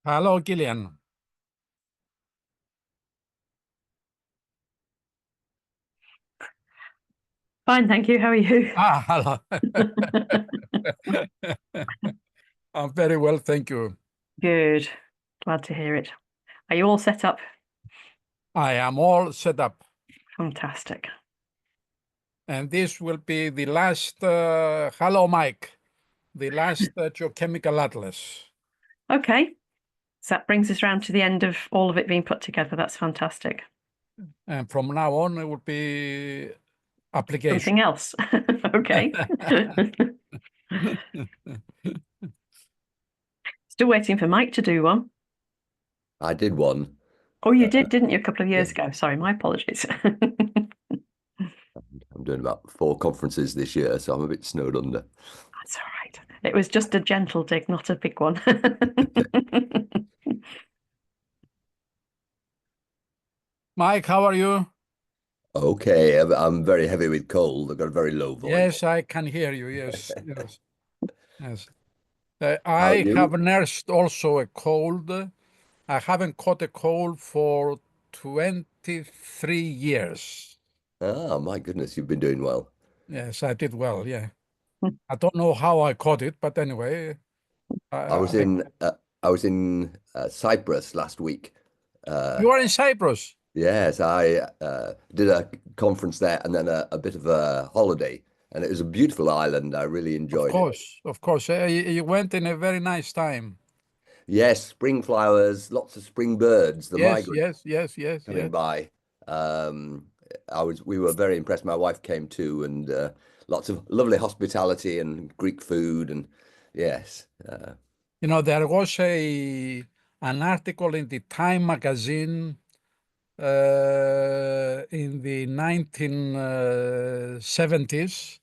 Hello, Gillian. Fine, thank you. How are you? Hello. I'm very well, thank you. Good. Glad to hear it. Are you all set up? I am all set up. Fantastic. And this will be the last, hello, Mike, the last Geochemical Atlas. Okay. So that brings us round to the end of all of it being put together. That's fantastic. And from now on, it will be application. Something else. Okay. Still waiting for Mike to do one. I did one. Oh, you did, didn't you, a couple of years yeah. ago? Sorry, my apologies. I'm doing about 4 conferences this year, so I'm a bit snowed under. That's all right. It was just a gentle dig, not a big one. Mike, how are you? Okay, I'm very heavy with cold. I've got a very low voice. Yes, I can hear you. Yes, yes, yes. How are I you? have nursed also a cold. I haven't caught a cold for 23 years. Ah, my goodness, you've been doing well. Yes, I did well, yeah. I don't know how I caught it, but anyway. I was in Cyprus last week. You are in Cyprus? Yes, I did a conference there and then a bit of a holiday, and it was a beautiful island. I really enjoyed it. Of course. You went in a very nice time. Yes, spring flowers, lots of spring birds, the Yes, migrants yes. coming by. We were very impressed. My wife came too, and lots of lovely hospitality and Greek food, and yes. You know, there was an article in the Time magazine in the 1970s,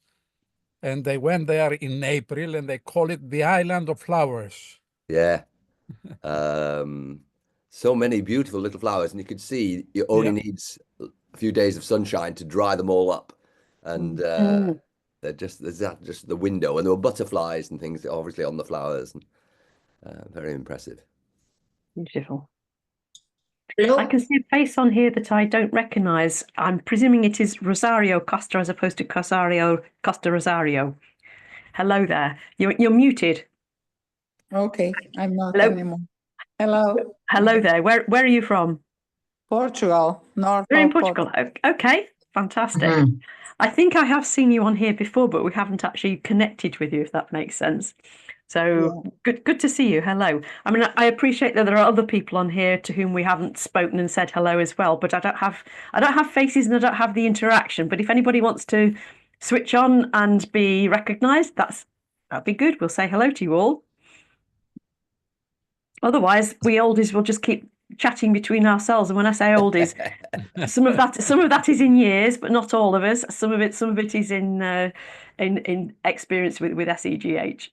and they went there in April, and they call it the Island of Flowers. Yeah. So many beautiful little flowers, and you could see it only needs a few days of sunshine to dry them all up. And there's just the window, and there were butterflies and things obviously on the flowers, and very impressive. Beautiful. Hello. I can see a face on here that I don't recognize. I'm presuming it is Rosario Costa as opposed to Costa Rosario. Hello there. You're muted. Okay, I'm not Hello. anymore. Hello. Hello there. Where are you from? Portugal, north We're in of Portugal. Okay, fantastic. Mhm. I think I have seen you on here before, but we haven't actually connected with you, if that makes sense. So good to see you. Hello. I mean, I appreciate that there are other people on here to whom we haven't spoken and said hello as well, but I don't have faces and I don't have the interaction. But if anybody wants to switch on and be recognized, that'd be good. We'll say hello to you all. Otherwise, we oldies will just keep chatting between ourselves. And when I say oldies, some of that is in years, but not all of us. Some of it is in experience with SEGH.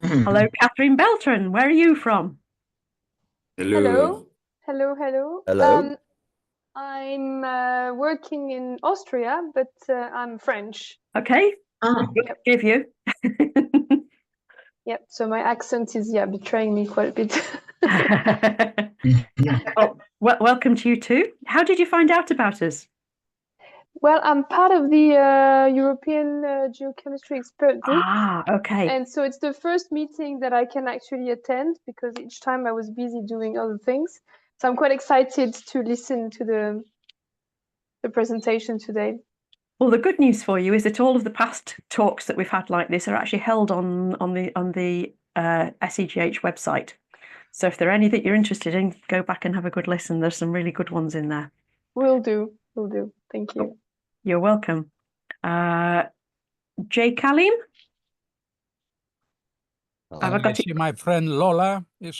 Hello, Catherine Beltran. Where are you from? Hello. Hello. I'm working in Austria, but I'm French. Okay. Give you. Yep. So my accent is betraying me quite a bit. Well, welcome to you too. How did you find out about us? Well, I'm part of the European Geochemistry Expert Group. Okay. And so it's the first meeting that I can actually attend because each time I was busy doing other things. So I'm quite excited to listen to the presentation today. Well, the good news for you is that all of the past talks that we've had like this are actually held on the SEGH website. So if there are any that you're interested in, go back and have a good listen. There's some really good ones in there. Will do. Thank you. You're welcome. Jay Kalim? Have I got see my friend Lola. Yeah.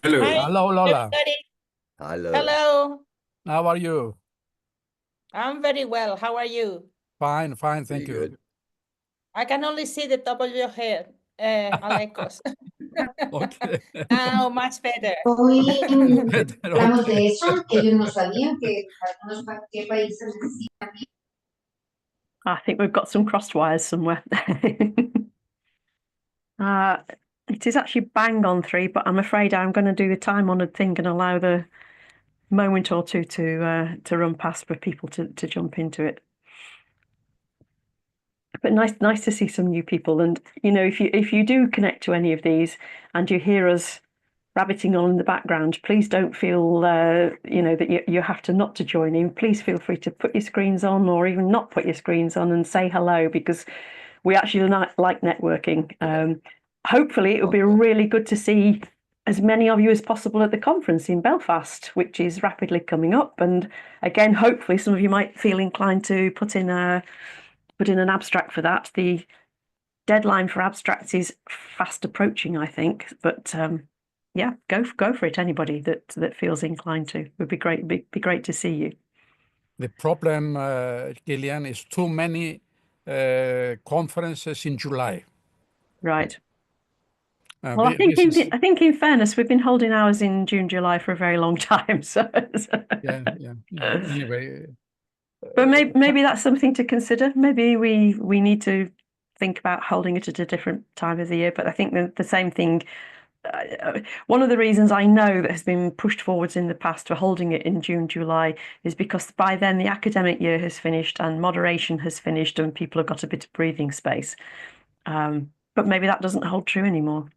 Hello. Hi, hello, Lola. Hello. Hello. How are you? I'm very well. How are you? Fine, thank you. Good. I can only see the top of your head, Alekos. Okay. Now, much better. Hoy hablamos de eso, ellos no sabían que qué países necesitan. I think we've got some crossed wires somewhere. It is actually bang on 3, but I'm afraid I'm going to do the time-honoured thing and allow the moment or two to run past for people to jump into it. But nice to see some new people. And if you do connect to any of these and you hear us rabbiting on in the background, please don't feel that you have to not to join in. Please feel free to put your screens on or even not put your screens on and say hello, because we actually like networking. Hopefully it will be really good to see as many of you as possible at the conference in Belfast, which is rapidly coming up. And again, hopefully some of you might feel inclined to put in an abstract for that. The deadline for abstracts is fast approaching, I think, but yeah, go for it. Anybody that feels inclined to would be great. Be great to see you. The problem, Gillian, is too many conferences in July. Right. Well, I think in fairness, we've been holding ours in June, July for a very long time. So yeah. Anyway, but maybe that's something to consider. Maybe we need to think about holding it at a different time of the year. But I think the same thing. One of the reasons I know that has been pushed forwards in the past for holding it in June, July is because by then the academic year has finished and moderation has finished and people have got a bit of breathing space. But maybe that doesn't hold true anymore.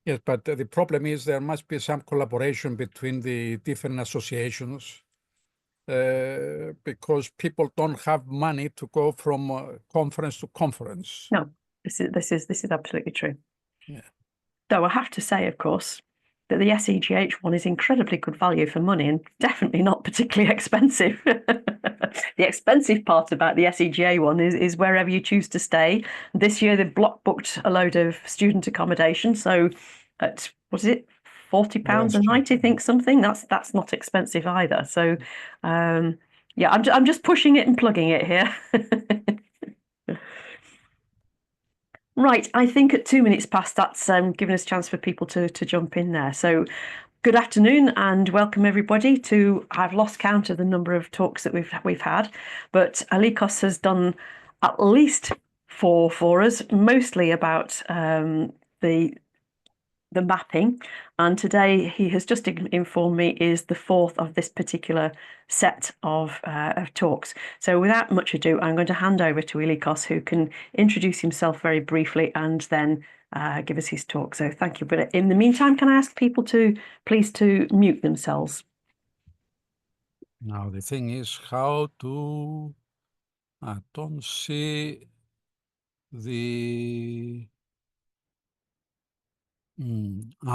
Yes, but the problem is there must be some collaboration between the different associations because people don't have money to go from conference to conference. No, this is absolutely true. Yeah. Though I have to say, of course, that the SEGH one is incredibly good value for money and definitely not particularly expensive. The expensive part about the SEGA one is wherever you choose to stay. This year they've block booked a load of student accommodation. So at, what is it, £40 a night, I think, something. That's not expensive either. So yeah, I'm just pushing it and plugging it here. Right, I think at 2 minutes past, that's given us a chance for people to jump in there. So good afternoon and welcome everybody to, I've lost count of the number of talks that we've had, but Alikos has done at least 4 for us, mostly about the mapping, and today he has just informed me is the 4th of this particular set of talks. So without much ado, I'm going to hand over to Alikos, who can introduce himself very briefly and then give us his talk. So thank you. But in the meantime, can I ask people to please to mute themselves? Now the thing is how to, I don't see the,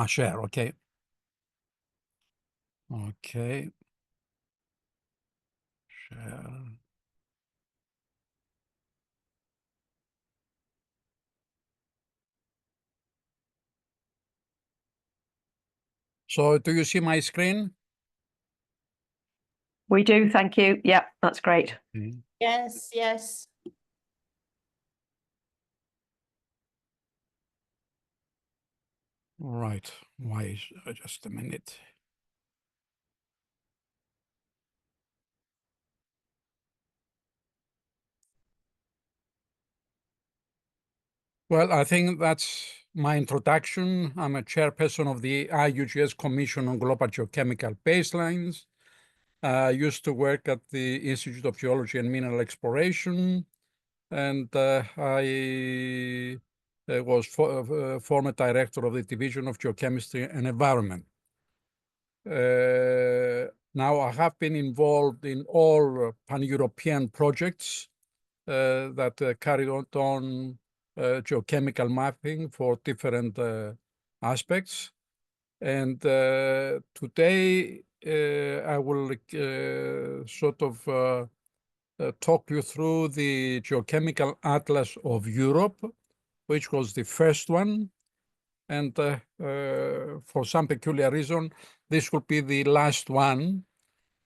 share, okay. Okay. Share. So do you see my screen? We do, thank you. Yeah, that's great. Okay. Yes, yes. All right, why, just a minute. Well, I think that's my introduction. I'm a chairperson of the IUGS Commission on Global Geochemical Baselines. I used to work at the Institute of Geology and Mineral Exploration, and I was former director of the Division of Geochemistry and Environment. Now, I have been involved in all pan-European projects that carried on geochemical mapping for different aspects. And today, I will sort of talk you through the Geochemical Atlas of Europe, which was the first one. And for some peculiar reason, this will be the last one.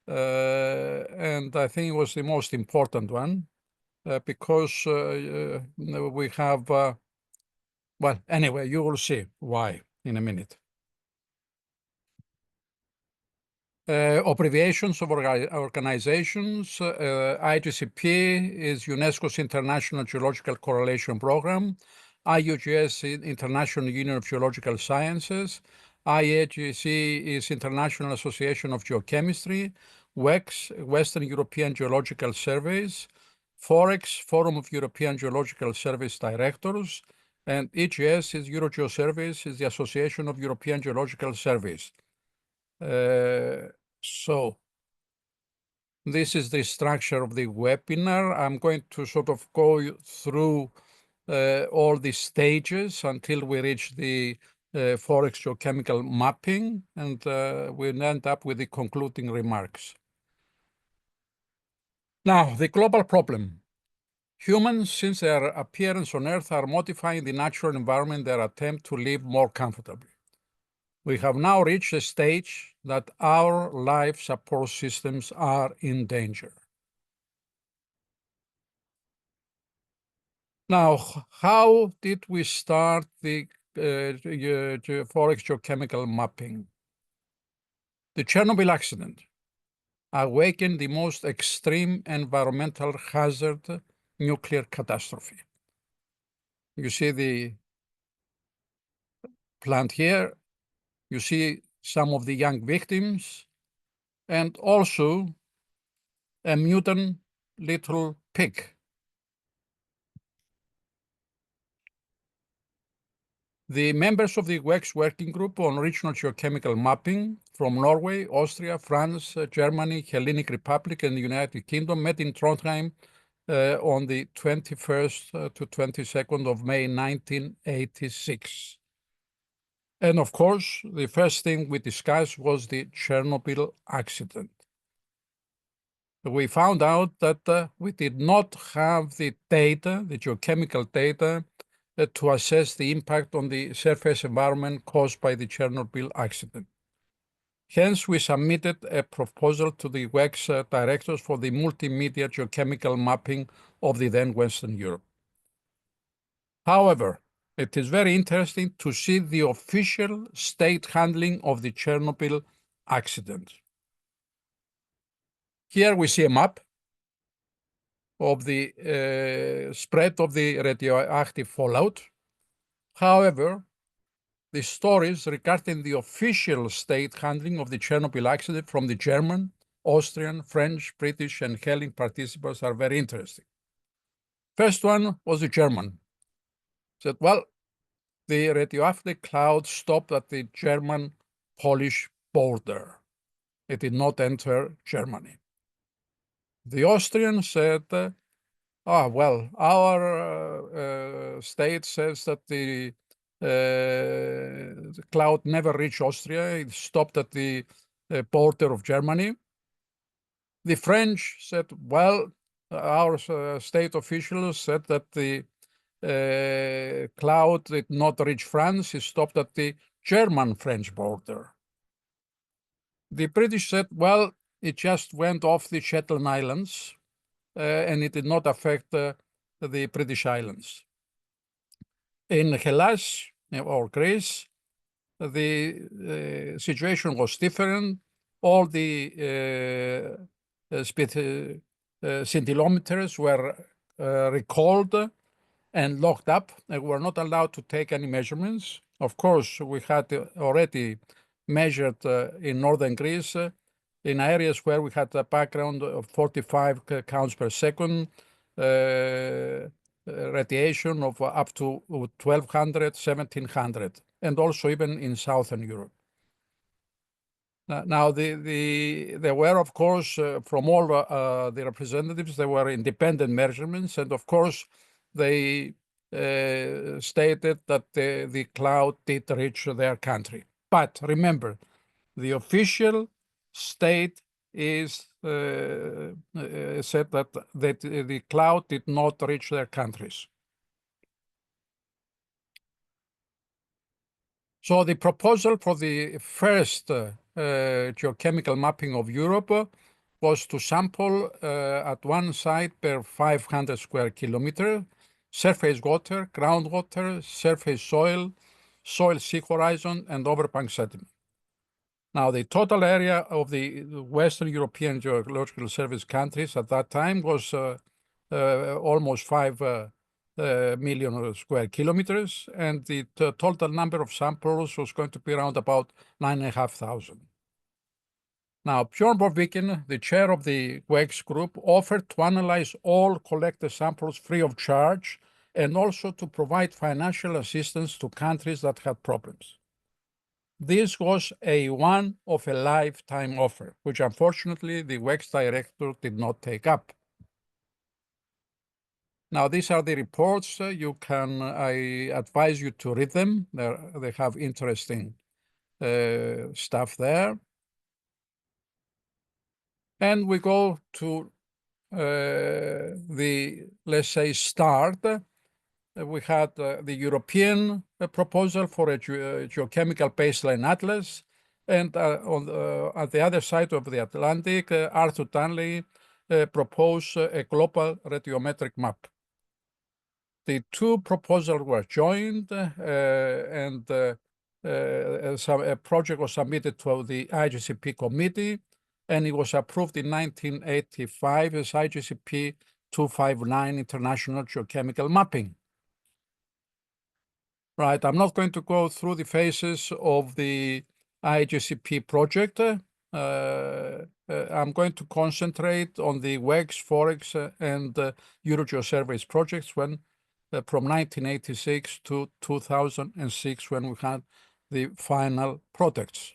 And I think it was the most important one because we have, well, anyway, you will see why in a minute. Abbreviations of organizations. IGCP is UNESCO's International Geological Correlation Program. IUGS, International Union of Geological Sciences. IAGC is International Association of Geochemistry. WEX, Western European Geological Surveys. FOREGS, Forum of European Geological Service Directors. And EGS is EuroGeoSurveys, is the Association of European Geological Surveys. So this is the structure of the webinar. I'm going to sort of go through all the stages until we reach the FOREGS geochemical mapping, and we'll end up with the concluding remarks. Now, the global problem. Humans, since their appearance on Earth, are modifying the natural environment in their attempt to live more comfortably. We have now reached a stage that our life support systems are in danger. Now, how did we start the FOREGS geochemical mapping? The Chernobyl accident awakened the most extreme environmental hazard, nuclear catastrophe. You see the plant here. You see some of the young victims, and also a mutant little pig. The members of the WEX Working Group on Regional Geochemical Mapping from Norway, Austria, France, Germany, Hellenic Republic, and the United Kingdom met in Trondheim on the 21st to 22nd of May, 1986. And of course, the first thing we discussed was the Chernobyl accident. We found out that we did not have the data, the geochemical data, to assess the impact on the surface environment caused by the Chernobyl accident. Hence, we submitted a proposal to the WEX directors for the multimedia geochemical mapping of the then Western Europe. However, it is very interesting to see the official state handling of the Chernobyl accident. Here we see a map of the spread of the radioactive fallout. However, the stories regarding the official state handling of the Chernobyl accident from the German, Austrian, French, British, and Hellenic participants are very interesting. First one was the German. Said, well, the radioactive cloud stopped at the German-Polish border. It did not enter Germany. The Austrian said, well, our state says that the cloud never reached Austria. It stopped at the border of Germany. The French said, well, our state officials said that the cloud did not reach France. It stopped at the German-French border. The British said, well, it just went off the Shetland Islands and it did not affect the British Islands. In Hellas or Greece, the situation was different. All the scintillometers were recalled and locked up, and were not allowed to take any measurements. Of course, we had already measured in northern Greece in areas where we had a background of 45 counts per second, radiation of up to 1200, 1700, and also even in Southern Europe. Now, there were, of course, from all the representatives, there were independent measurements, and of course, they stated that the cloud did reach their country. But remember, the official state is said that the cloud did not reach their countries. So the proposal for the first geochemical mapping of Europe was to sample at one site per 500 square kilometer, surface water, groundwater, surface soil, soil sea horizon, and overbank sediment. Now, the total area of the Western European Geological Service countries at that time was almost 5 million square kilometers, and the total number of samples was going to be around about 9,500. Now, Björn Borgviken, the chair of the FOREGS group, offered to analyze all collected samples free of charge and also to provide financial assistance to countries that had problems. This was a one-of-a-lifetime offer, which unfortunately the FOREGS director did not take up. Now, these are the reports. I advise you to read them. They have interesting stuff there. And we go to let's say, start. We had the European proposal for a geochemical baseline atlas. And at the other side of the Atlantic, Arthur Darnley proposed a global radiometric map. The two proposals were joined, and a project was submitted to the IGCP committee, and it was approved in 1985 as IGCP 259 International Geochemical Mapping. Right, I'm not going to go through the phases of the IGCP project. I'm going to concentrate on the FOREGS, FOREGS, and EuroGeoSurveys projects from 1986 to 2006, when we had the final products.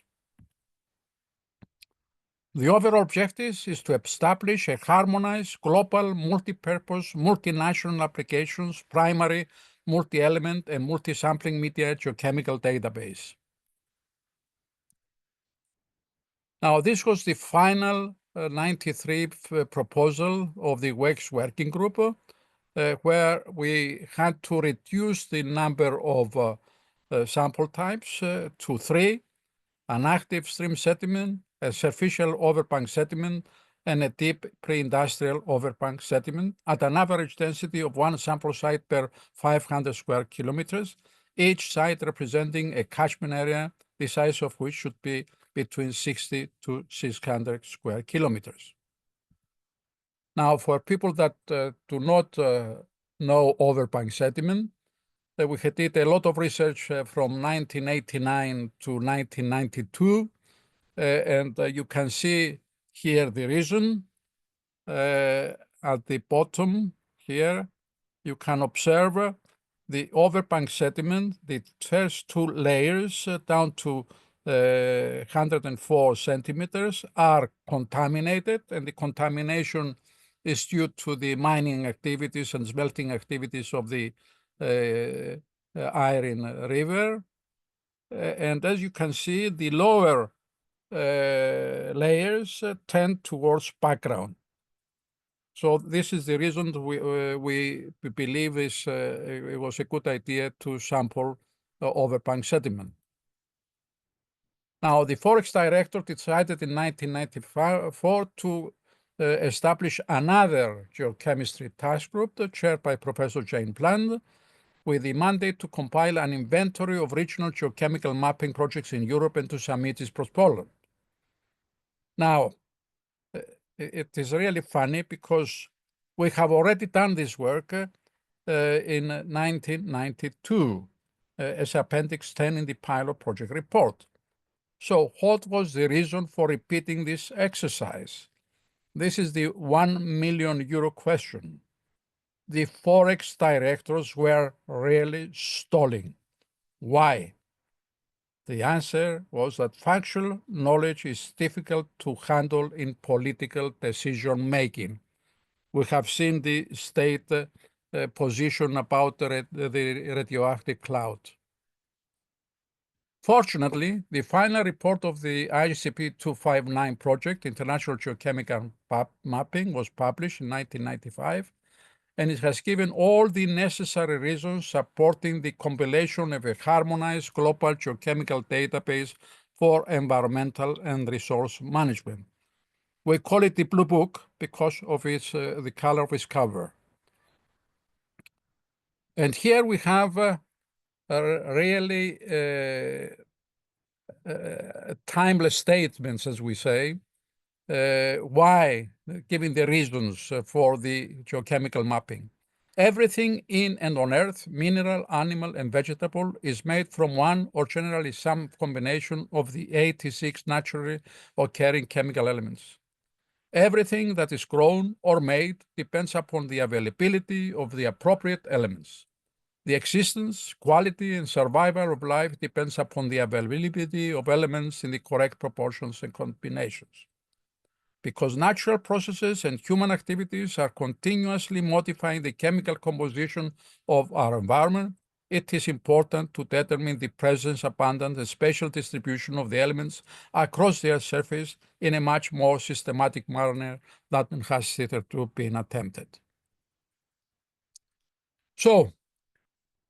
The overall objective is to establish a harmonized, global, multi-purpose, multinational applications, primary, multi-element, and multi-sampling media geochemical database. Now, this was the final 93 proposal of the FOREGS working group, where we had to reduce the number of sample types to 3, an active stream sediment, a superficial overbank sediment, and a deep pre-industrial overbank sediment at an average density of 1 sample site per 500 square kilometers, each site representing a catchment area, the size of which should be between 60 to 600 square kilometers. Now, for people that do not know overbank sediment, we had did a lot of research from 1989 to 1992, and you can see here the reason. At the bottom here, you can observe the overbank sediment, the first 2 layers down to 104 centimeters are contaminated, and the contamination is due to the mining activities and smelting activities of the Iron River. And as you can see, the lower layers tend towards background. So this is the reason we believe it was a good idea to sample overbank sediment. Now, the FOREGS director decided in 1994 to establish another Geochemistry Task Group chaired by Professor Jane Bland, with the mandate to compile an inventory of regional geochemical mapping projects in Europe and to submit its proposal. Now, it is really funny because we have already done this work in 1992 as Appendix 10 in the pilot project report. So what was the reason for repeating this exercise? This is the €1 million question. The FOREGS directors were really stalling. Why? The answer was that factual knowledge is difficult to handle in political decision-making. We have seen the state position about the radioactive cloud. Fortunately, the final report of the IGCP 259 project, International Geochemical Mapping, was published in 1995, and it has given all the necessary reasons supporting the compilation of a harmonized global geochemical database for environmental and resource management. We call it the Blue Book because of the color of its cover. And here we have really timeless statements, as we say, why, giving the reasons for the geochemical mapping. Everything in and on Earth, mineral, animal, and vegetable, is made from one or generally some combination of the 86 naturally occurring chemical elements. Everything that is grown or made depends upon the availability of the appropriate elements. The existence, quality, and survival of life depends upon the availability of elements in the correct proportions and combinations. Because natural processes and human activities are continuously modifying the chemical composition of our environment, it is important to determine the presence, abundance, and spatial distribution of the elements across their surface in a much more systematic manner than has hitherto been attempted. So,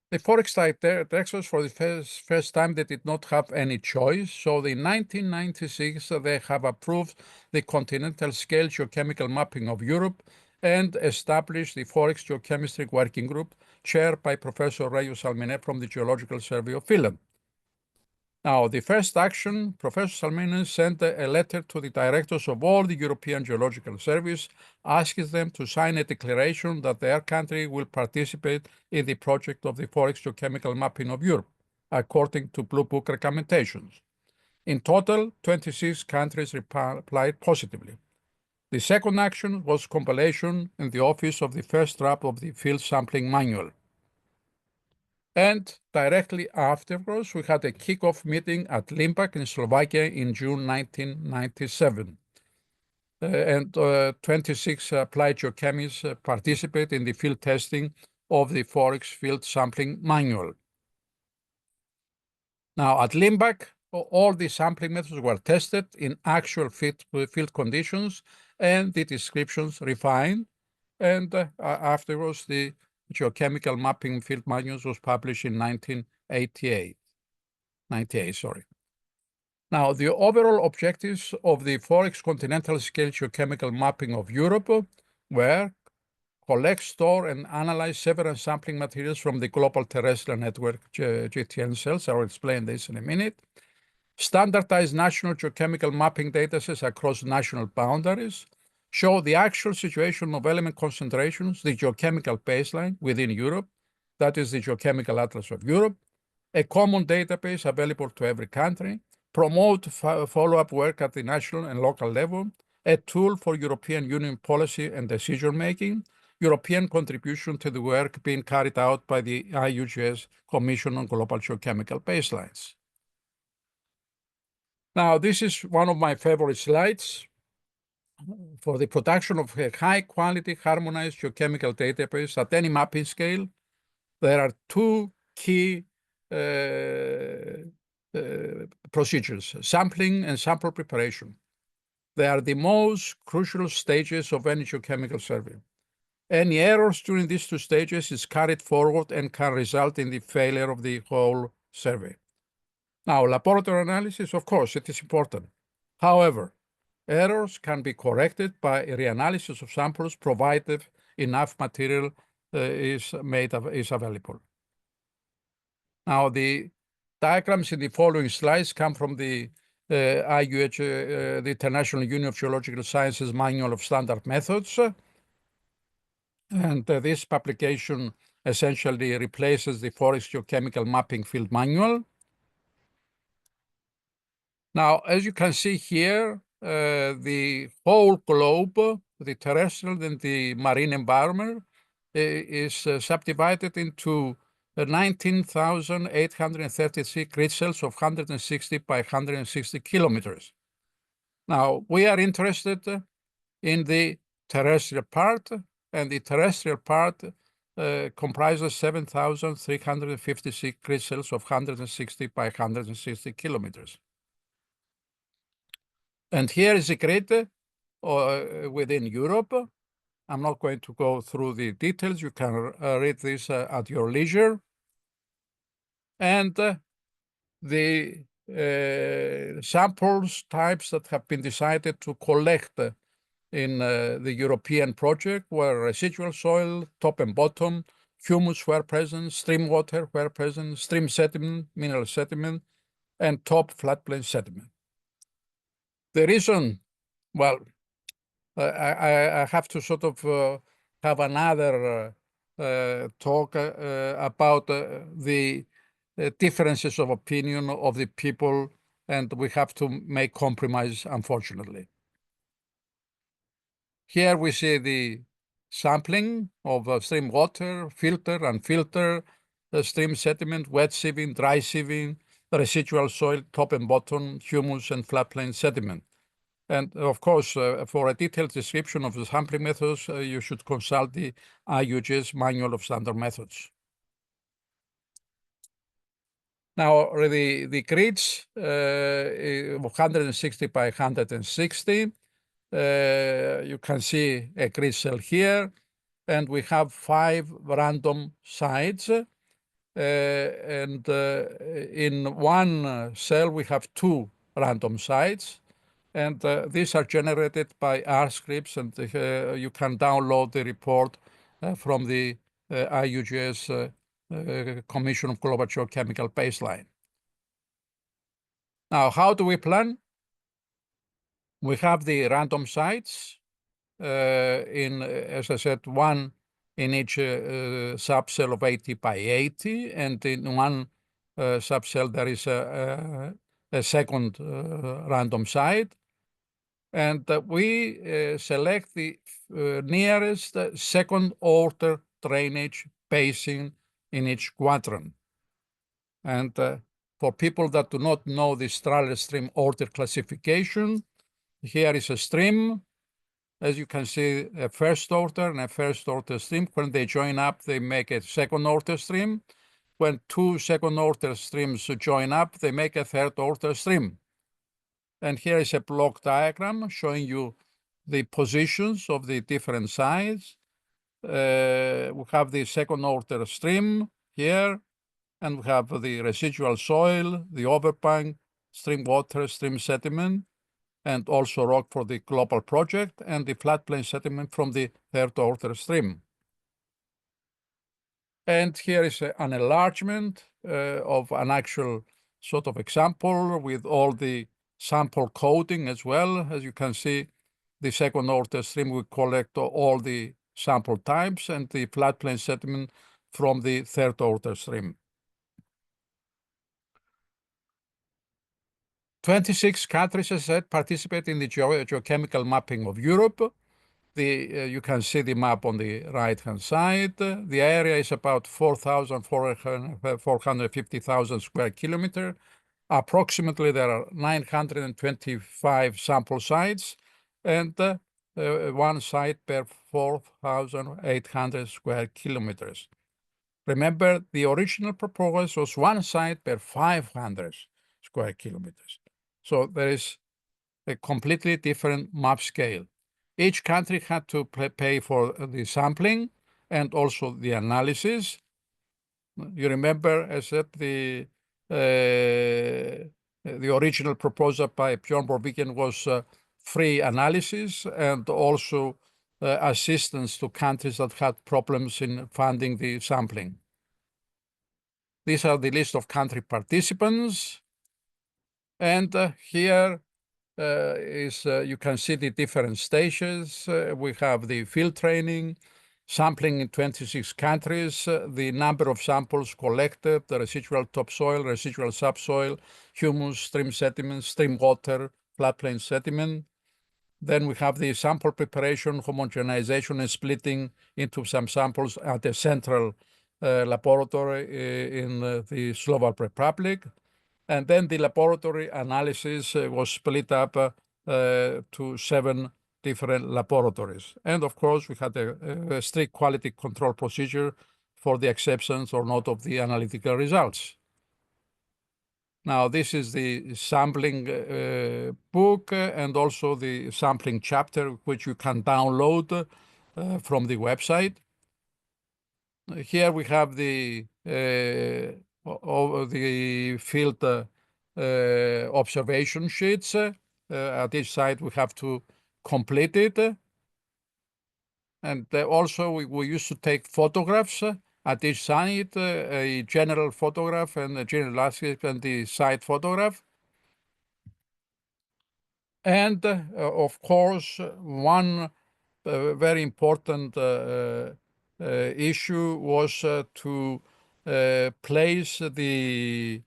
the FOREGS directors, for the first time, they did not have any choice. So in 1996, they have approved the continental-scale geochemical mapping of Europe and established the FOREGS Geochemistry Working Group, chaired by Professor Reijo Salminen from the Geological Survey of Finland. Now, the first action, Professor Salminen sent a letter to the directors of all the European Geological Surveys, asking them to sign a declaration that their country will participate in the project of the FOREGS Geochemical Mapping of Europe, according to Blue Book recommendations. In total, 26 countries replied positively. The second action was compilation in the office of the first draft of the field sampling manual. And directly afterwards, we had a kickoff meeting at Limbach in Slovakia in June 1997. And 26 applied geochemists participate in the field testing of the FOREGS field sampling manual. Now, at Limbach, all the sampling methods were tested in actual field conditions and the descriptions refined. And afterwards, the Geochemical Mapping Field Manuals was published in 1998. Now, the overall objectives of the FOREGS continental-scale geochemical mapping of Europe were collect, store, and analyze several sampling materials from the global terrestrial network GTN cells. I will explain this in a minute. Standardize national geochemical mapping datasets across national boundaries. Show the actual situation of element concentrations, the geochemical baseline within Europe, that is the Geochemical Atlas of Europe, a common database available to every country, promote follow-up work at the national and local level, a tool for European Union policy and decision-making, European contribution to the work being carried out by the IUGS Commission on Global Geochemical Baselines. Now, this is one of my favorite slides. For the production of a high-quality harmonized geochemical database at any mapping scale, there are two key procedures, sampling and sample preparation. They are the most crucial stages of any geochemical survey. Any errors during these two stages is carried forward and can result in the failure of the whole survey. Now, laboratory analysis, of course, it is important. However, errors can be corrected by reanalysis of samples provided enough material is available. Now, the diagrams in the following slides come from the IUH, the International Union of Geological Sciences Manual of Standard Methods. And this publication essentially replaces the FOREGS Geochemical Mapping Field Manual. Now, as you can see here, the whole globe, the terrestrial and the marine environment, is subdivided into 19,833 grid cells of 160 by 160 kilometers. Now, we are interested in the terrestrial part, and the terrestrial part comprises 7,356 grid cells of 160 by 160 kilometers. And here is a grid within Europe. I'm not going to go through the details. You can read this at your leisure. And the samples types that have been decided to collect in the European project were residual soil, top and bottom, humus where present, stream water where present, stream sediment, mineral sediment, and top floodplain sediment. The reason, well, I have to sort of have another talk about the differences of opinion of the people, and we have to make compromise, unfortunately. Here we see the sampling of stream water, filter, unfiltered, stream sediment, wet sieving, dry sieving, residual soil, top and bottom, humus, and floodplain sediment. And of course, for a detailed description of the sampling methods, you should consult the IUG's Manual of Standard Methods. Now, the grids, 160 by 160, you can see a grid cell here, and we have 5 random sites. And in one cell, we have 2 random sites. And these are generated by R scripts, and you can download the report from the IUG's Commission of Global Geochemical Baseline. Now, how do we plan? We have the random sites as I said, 1 in each subcell of 80 by 80, and in one subcell there is a second random site. And we select the nearest second-order drainage basin in each quadrant. And for people that do not know the Strahler stream order classification, here is a stream. As you can see, a first order and a first order stream. When they join up, they make a second order stream. When 2 second order streams join up, they make a third order stream. And here is a block diagram showing you the positions of the different sides. We have the second order stream here, and we have the residual soil, the overbank, stream water, stream sediment, and also rock for the global project, and the floodplain sediment from the third order stream. And here is an enlargement of an actual sort of example with all the sample coding as well. As you can see, the second order stream will collect all the sample types, and the floodplain sediment from the third order stream. 26 countries, as I said, participate in the geochemical mapping of Europe. You can see the map on the right-hand side. The area is about 450,000 square kilometers. Approximately, there are 925 sample sites, and one site per 4,800 square kilometers. Remember, the original proposal was one site per 500 square kilometers. So there is a completely different map scale. Each country had to pay for the sampling and also the analysis. You remember, as I said, the original proposal by Björn Borviken was free analysis and also assistance to countries that had problems in funding the sampling. These are the list of country participants. And here you can see the different stages. We have the field training, sampling in 26 countries, the number of samples collected, the residual topsoil, residual subsoil, humus, stream sediment, stream water, floodplain sediment. Then we have the sample preparation, homogenization, and splitting into some samples at the central laboratory in the Slovak Republic. And then the laboratory analysis was split up to 7 different laboratories. And of course, we had a strict quality control procedure for the acceptance or not of the analytical results. Now, this is the sampling book and also the sampling chapter, which you can download from the website. Here we have the field observation sheets. At each site, we have to complete it. And also, we used to take photographs at each site, a general photograph and a general landscape and the site photograph. And of course, one very important issue was to place the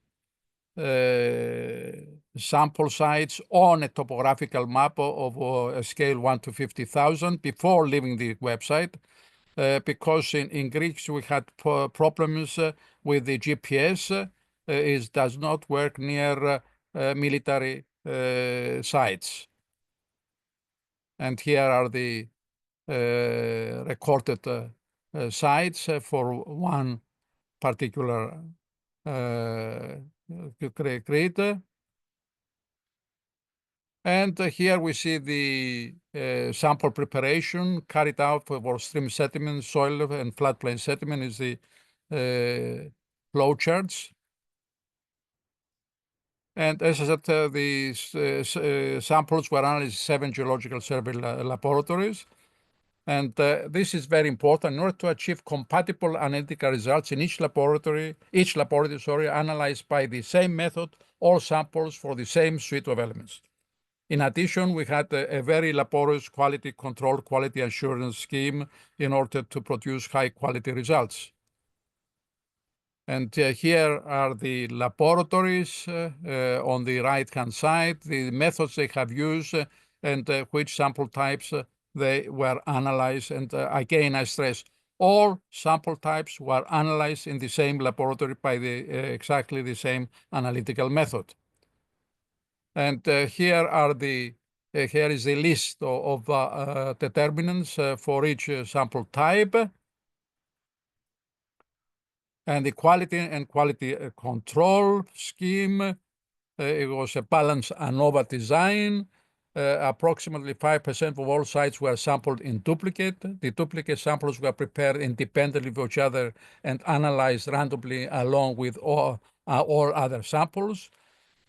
sample sites on a topographical map of a scale 1 to 50,000 before leaving the website, because in Greece we had problems with the GPS. It does not work near military sites. And here are the recorded sites for one particular grid. And here we see the sample preparation carried out for stream sediment, soil and floodplain sediment is the flow charts. And as I said, the samples were analyzed in 7 geological survey laboratories. And this is very important in order to achieve compatible analytical results in each laboratory, analyzed by the same method, all samples for the same suite of elements. In addition, we had a very laborious quality control, quality assurance scheme in order to produce high quality results. And here are the laboratories on the right-hand side, the methods they have used, and which sample types they were analyzed. And again, I stress, all sample types were analyzed in the same laboratory by exactly the same analytical method. And here is the list of determinants for each sample type. And the quality and quality control scheme, it was a balanced ANOVA design. Approximately 5% of all sites were sampled in duplicate. The duplicate samples were prepared independently of each other and analyzed randomly along with all other samples.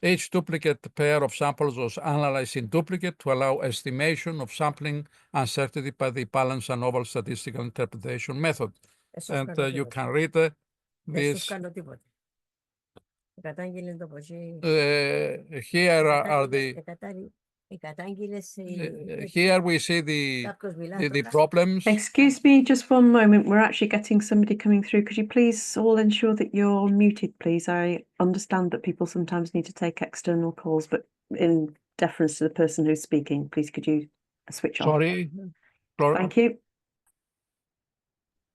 Each duplicate pair of samples was analyzed in duplicate to allow estimation of sampling uncertainty by the balanced ANOVA statistical interpretation method. And you can read this. Here are here we see the problems. Excuse me just one moment. We're actually getting somebody coming through. Could you please all ensure that you're muted, please? I understand that people sometimes need to take external calls, but in deference to the person who's speaking, please could you switch off? Sorry. Thank you.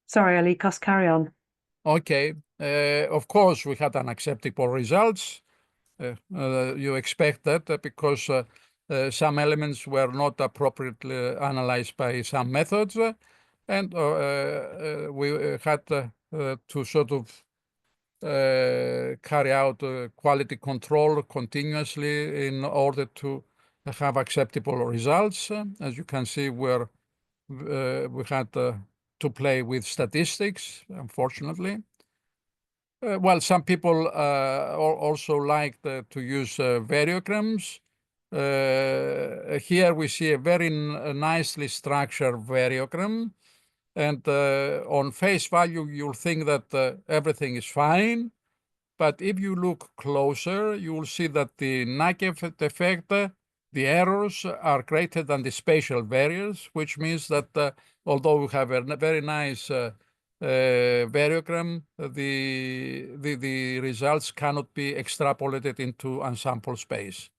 Sorry, Alikos, carry on. Okay. Of course, we had unacceptable results. You expect that because some elements were not appropriately analyzed by some methods, and we had to sort of carry out quality control continuously in order to have acceptable results. As you can see, we had to play with statistics, unfortunately. Well, some people also liked to use variograms. Here we see a very nicely structured variogram. And on face value, you'll think that everything is fine. But if you look closer, you will see that the Nakev effect, the errors are greater than the spatial variance, which means that although we have a very nice variogram, the results cannot be extrapolated into ensemble space.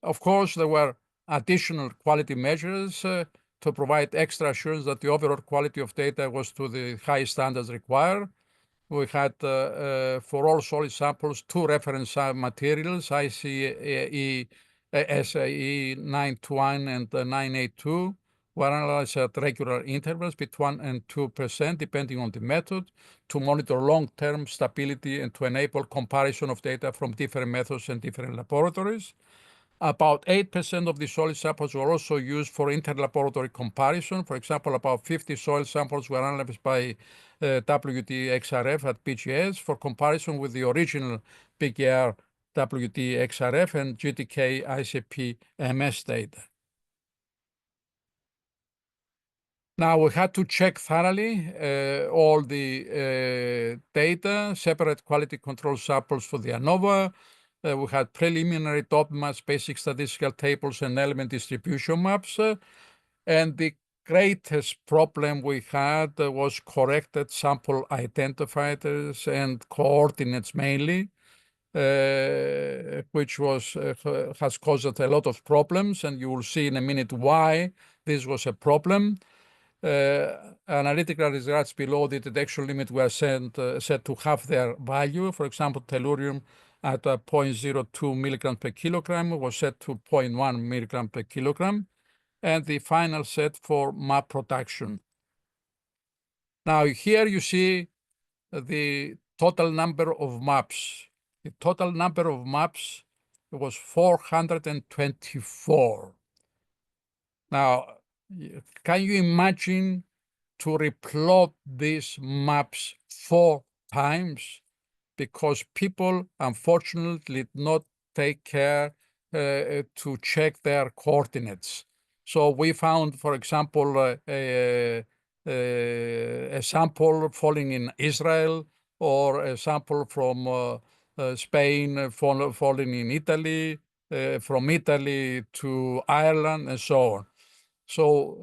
Of course, there were additional quality measures to provide extra assurance that the overall quality of data was to the high standards required. We had, for all solid samples, 2 reference materials, SAE 921 and 982, were analyzed at regular intervals between 1% and 2%, depending on the method, to monitor long-term stability and to enable comparison of data from different methods and different laboratories. About 8% of the solid samples were also used for interlaboratory comparison. For example, about 50 soil samples were analyzed by WT-XRF at BGS for comparison with the original PGR WT-XRF and GTK ICP MS data. Now we had to check thoroughly all the data, separate quality control samples for the ANOVA. We had preliminary top maps, basic statistical tables, and element distribution maps. And the greatest problem we had was corrected sample identifiers and coordinates mainly, which has caused a lot of problems, and you will see in a minute why this was a problem. Analytical results below the detection limit were set to have their value. For example, tellurium at 0.02 milligram per kilogram was set to 0.1 milligram per kilogram, and the final set for map production. Now here you see the total number of maps. The total number of maps was 424. Now, can you imagine to replot these maps 4 times? Because people, unfortunately, did not take care to check their coordinates. So we found, for example, a sample falling in Israel, or a sample from Spain falling in Italy, from Italy to Ireland, and so on. So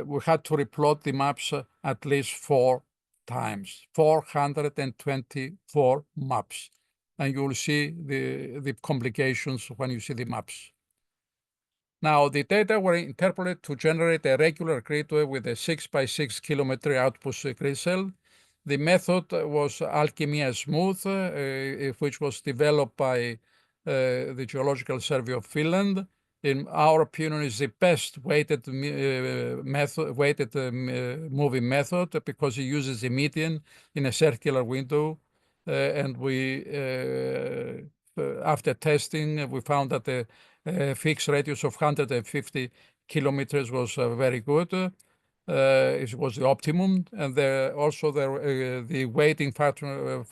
we had to replot the maps at least 4 times, 424 maps. And you will see the complications when you see the maps. Now, the data were interpolated to generate a regular gridway with a 6 by 6 kilometer output grid cell. The method was Alchemia Smooth, which was developed by the Geological Survey of Finland. In our opinion, is the best weighted moving method, because it uses the median in a circular window. And we, after testing, we found that the fixed radius of 150 kilometers was very good. It was the optimum, and also the weighting factor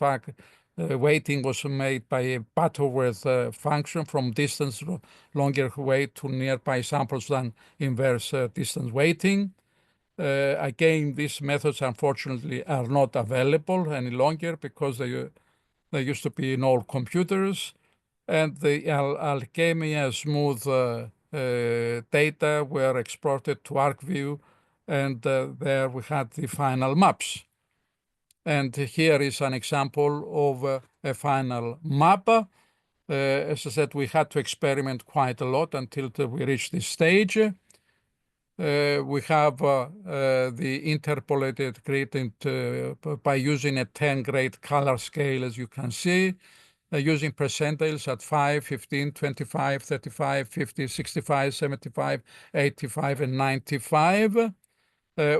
weighting was made by a Butterworth function from distance longer weight to nearby samples than inverse distance weighting. Again, these methods unfortunately are not available any longer, because they used to be in all computers, and the Alchemia Smooth data were exported to ArcView, and there we had the final maps. And here is an example of a final map. As I said, we had to experiment quite a lot until we reached this stage. We have the interpolated grid by using a 10-grade color scale, as you can see, using percentiles at 5, 15, 25, 35, 50, 65, 75, 85, and 95.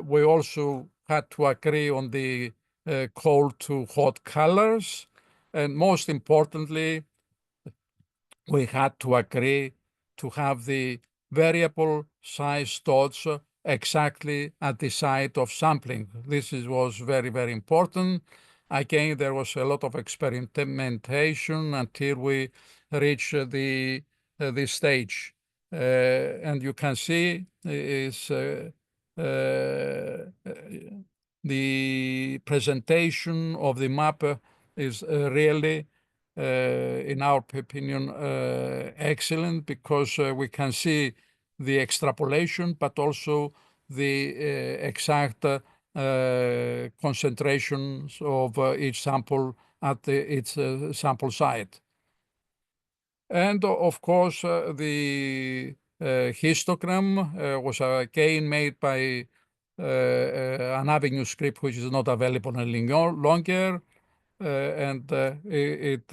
We also had to agree on the cold to hot colors. And most importantly, we had to agree to have the variable size dots exactly at the site of sampling. This was very, very important. Again, there was a lot of experimentation until we reached this stage. And you can see is the presentation of the map is really, in our opinion, excellent, because we can see the extrapolation, but also the exact concentrations of each sample at its sample site. And of course, the histogram was again made by an Avenue script, which is not available any longer, and it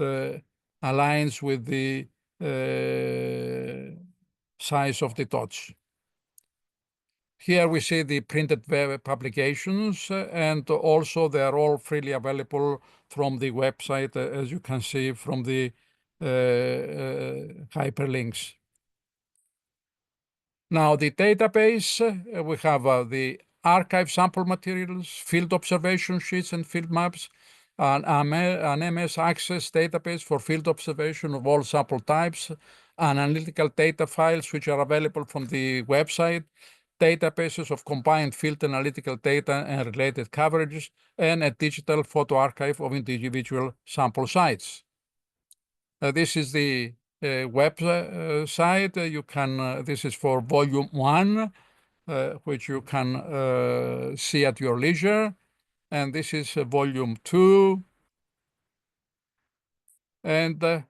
aligns with the size of the dots. Here we see the printed web publications, and also they are all freely available from the website, as you can see from the hyperlinks. Now, the database, we have the archive sample materials, field observation sheets and field maps, an MS Access database for field observation of all sample types, analytical data files which are available from the website, databases of combined field analytical data and related coverages, and a digital photo archive of individual sample sites. This is the website. You can. This is for volume 1. which you can see at your leisure. And this is volume 2. And the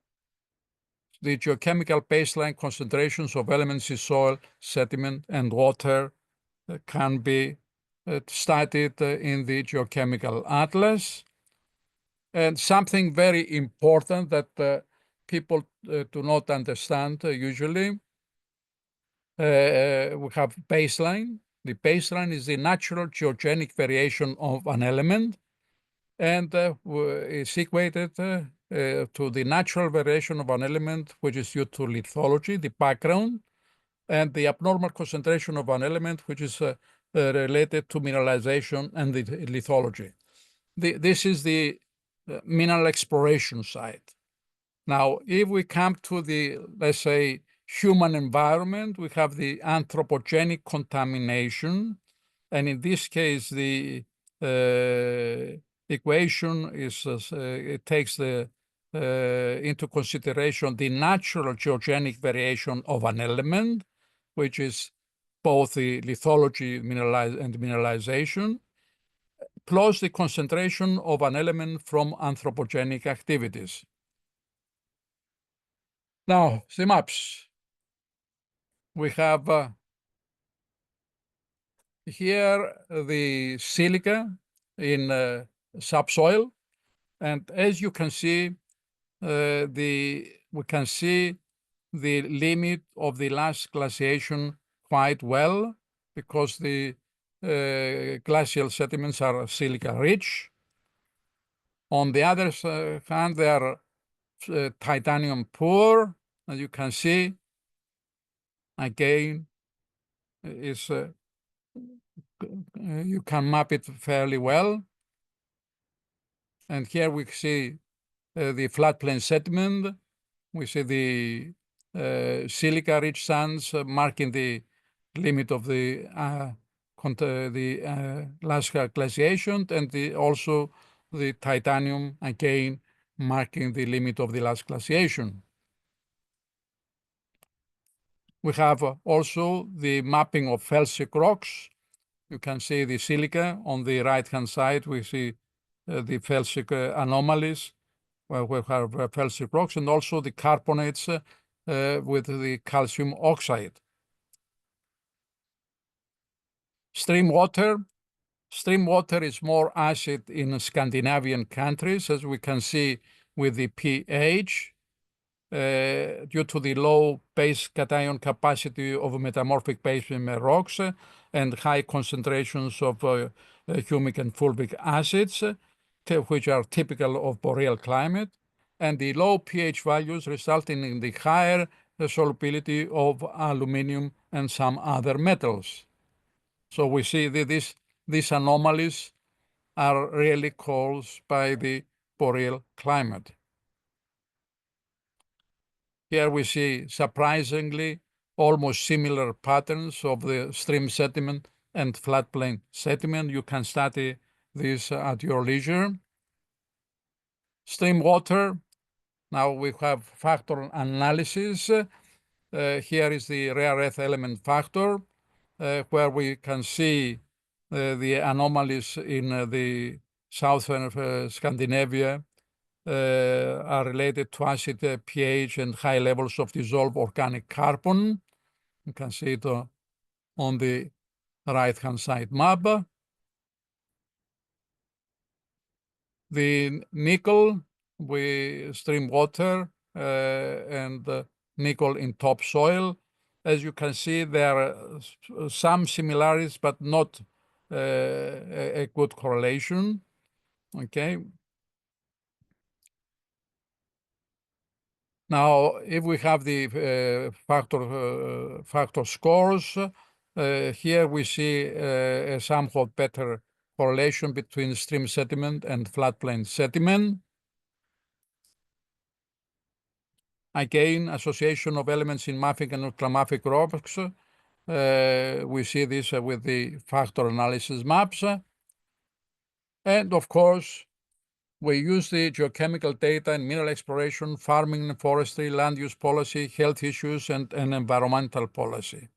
geochemical baseline concentrations of elements in soil, sediment, and water can be studied in the Geochemical Atlas. And something very important that people do not understand usually, we have baseline. The baseline is the natural geogenic variation of an element, and is equated to the natural variation of an element, which is due to lithology, the background, and the abnormal concentration of an element, which is related to mineralization and the lithology. This is the mineral exploration side. Now, if we come to the, let's say, human environment, we have the anthropogenic contamination. And in this case, the equation is, it takes into consideration the natural geogenic variation of an element, which is both the lithology and mineralization, plus the concentration of an element from anthropogenic activities. Now, the maps. We have here the silica in subsoil, and as you can see, we can see the limit of the last glaciation quite well, because the glacial sediments are silica rich. On the other hand, they are titanium poor, as you can see. Again, is you can map it fairly well. And here we see the floodplain sediment. We see the silica-rich sands marking the limit of the last glaciation, and also the titanium, again, marking the limit of the last glaciation. We have also the mapping of felsic rocks. You can see the silica on the right-hand side. We see the felsic anomalies, where we have felsic rocks, and also the carbonates with the calcium oxide. Stream water. Stream water is more acid in Scandinavian countries, as we can see with the pH, due to the low base cation capacity of metamorphic basement rocks and high concentrations of humic and fulvic acids, which are typical of boreal climate, and the low pH values resulting in the higher solubility of aluminum and some other metals. So we see that these anomalies are really caused by the boreal climate. Here we see, surprisingly, almost similar patterns of the stream sediment and floodplain sediment. You can study this at your leisure. Stream water. Now we have factor analysis. Here is the rare earth element factor, where we can see the anomalies in the southern Scandinavia are related to acid pH and high levels of dissolved organic carbon. You can see it on the right-hand side map. The nickel, stream water and nickel in topsoil. As you can see, there are some similarities, but not a good correlation. Okay. Now, if we have the factor scores, here we see a somewhat better correlation between stream sediment and floodplain sediment. Again, association of elements in mafic and ultramafic rocks. We see this with the factor analysis maps. And of course, we use the geochemical data in mineral exploration, farming and forestry, land use policy, health issues, and environmental policy.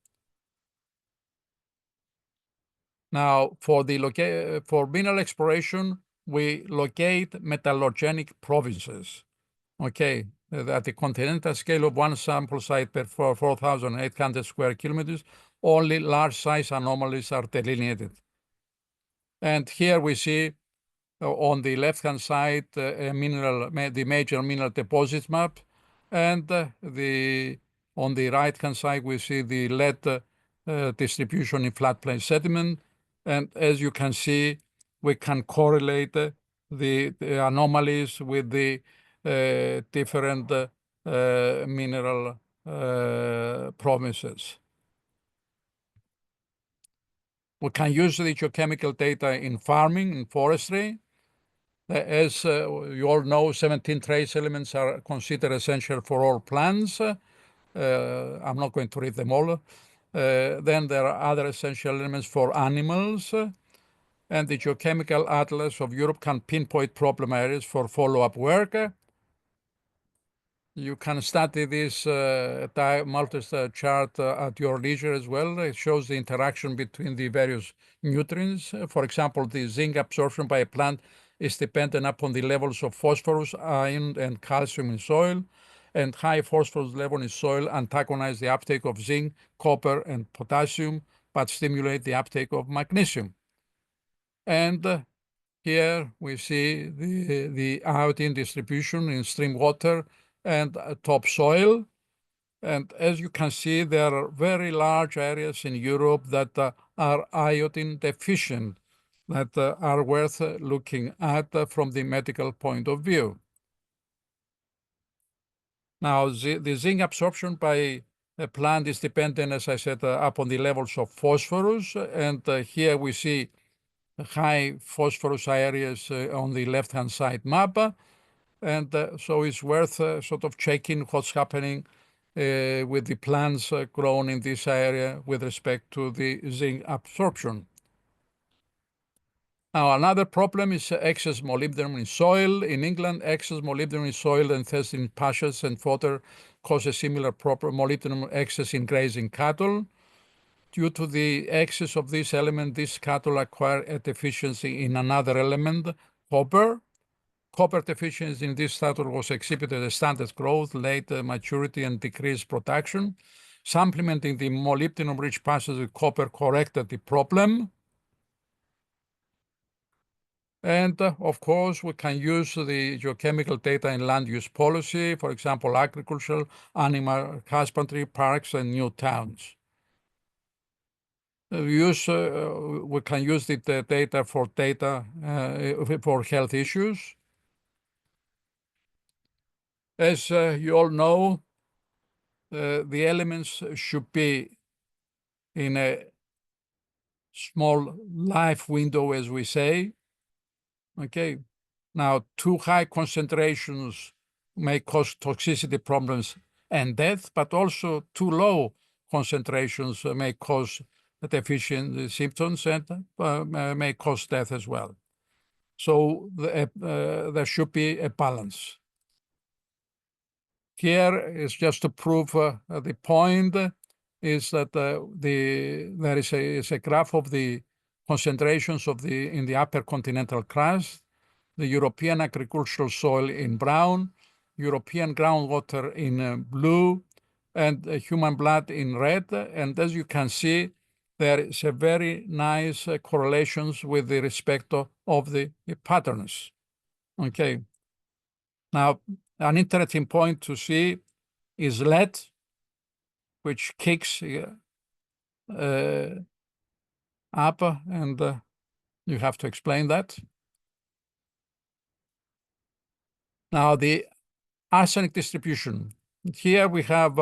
Now, for mineral exploration, we locate metallogenic provinces. Okay, at the continental scale of one sample site per 4,800 square kilometers, only large size anomalies are delineated. And here we see on the left-hand side the major mineral deposits map, and on the right-hand side we see the lead distribution in floodplain sediment. And as you can see, we can correlate the anomalies with the different mineral provinces. We can use the geochemical data in farming, in forestry. As you all know, 17 trace elements are considered essential for all plants. I'm not going to read them all. Then there are other essential elements for animals. And the Geochemical Atlas of Europe can pinpoint problem areas for follow-up work. You can study this multi-chart at your leisure as well. It shows the interaction between the various nutrients. For example, the zinc absorption by a plant is dependent upon the levels of phosphorus, iron, and calcium in soil. And high phosphorus level in soil antagonize the uptake of zinc, copper, and potassium, but stimulate the uptake of magnesium. And here we see the iodine distribution in stream water and topsoil. And as you can see, there are very large areas in Europe that are iodine deficient, that are worth looking at from the medical point of view. Now, the zinc absorption by a plant is dependent, as I said, upon the levels of phosphorus. And here we see high phosphorus areas on the left-hand side map. And so it's worth sort of checking what's happening with the plants grown in this area with respect to the zinc absorption. Now, another problem is excess molybdenum in soil. In England, excess molybdenum in soil and thus in pastures and fodder causes similar molybdenum excess in grazing cattle. Due to the excess of this element, these cattle acquire a deficiency in another element, copper. Copper deficiency in this cattle was exhibited as standard growth, late maturity, and decreased production. Supplementing the molybdenum-rich pastures with copper corrected the problem. And of course, we can use the geochemical data in land use policy, for example, agricultural, animal husbandry, parks, and new towns. We can use the data for health issues. As you all know, the elements should be in a small life window, as we say. Okay. Now, too high concentrations may cause toxicity problems and death, but also too low concentrations may cause deficient symptoms and may cause death as well. So there should be a balance. Here is just to prove the point is that there is a graph of the concentrations in the upper continental crust, the European agricultural soil in brown, European groundwater in blue, and human blood in red. And as you can see, there is a very nice correlations with the respect of the patterns. Okay. Now, an interesting point to see is lead, which kicks up, and you have to explain that. Now, the arsenic distribution. Here we have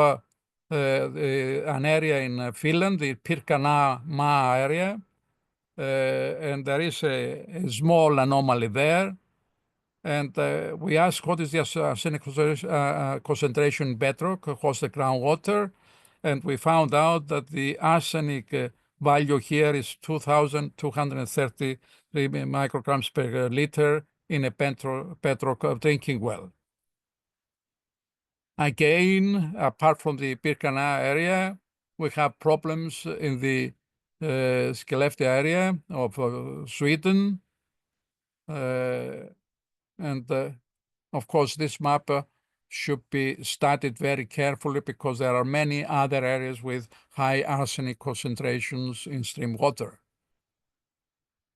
an area in Finland, the Pirkanmaa area, and there is a small anomaly there. And we asked what is the arsenic concentration in bedrock across the groundwater, and we found out that the arsenic value here is 2,233 micrograms per liter in a bedrock drinking well. Again, apart from the Pirkanmaa area, we have problems in the Skellefteå area of Sweden. And of course, this map should be studied very carefully because there are many other areas with high arsenic concentrations in stream water.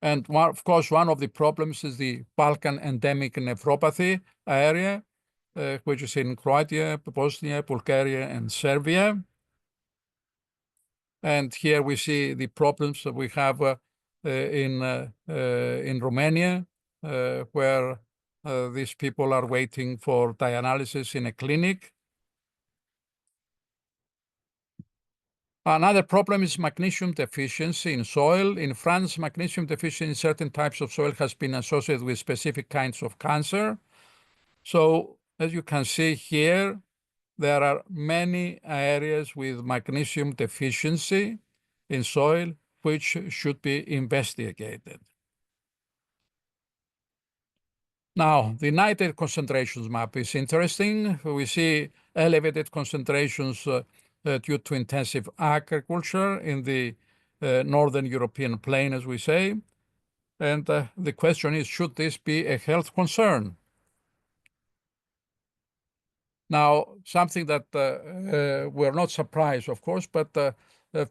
And of course, one of the problems is the Balkan endemic nephropathy area, which is in Croatia, Bosnia, Bulgaria, and Serbia. And here we see the problems that we have in Romania, where these people are waiting for dialysis in a clinic. Another problem is magnesium deficiency in soil. In France, magnesium deficiency in certain types of soil has been associated with specific kinds of cancer. So as you can see here, there are many areas with magnesium deficiency in soil which should be investigated. Now, the nitrate concentrations map is interesting. We see elevated concentrations due to intensive agriculture in the northern European plain, as we say. And the question is, should this be a health concern? Now, something that we're not surprised, of course, but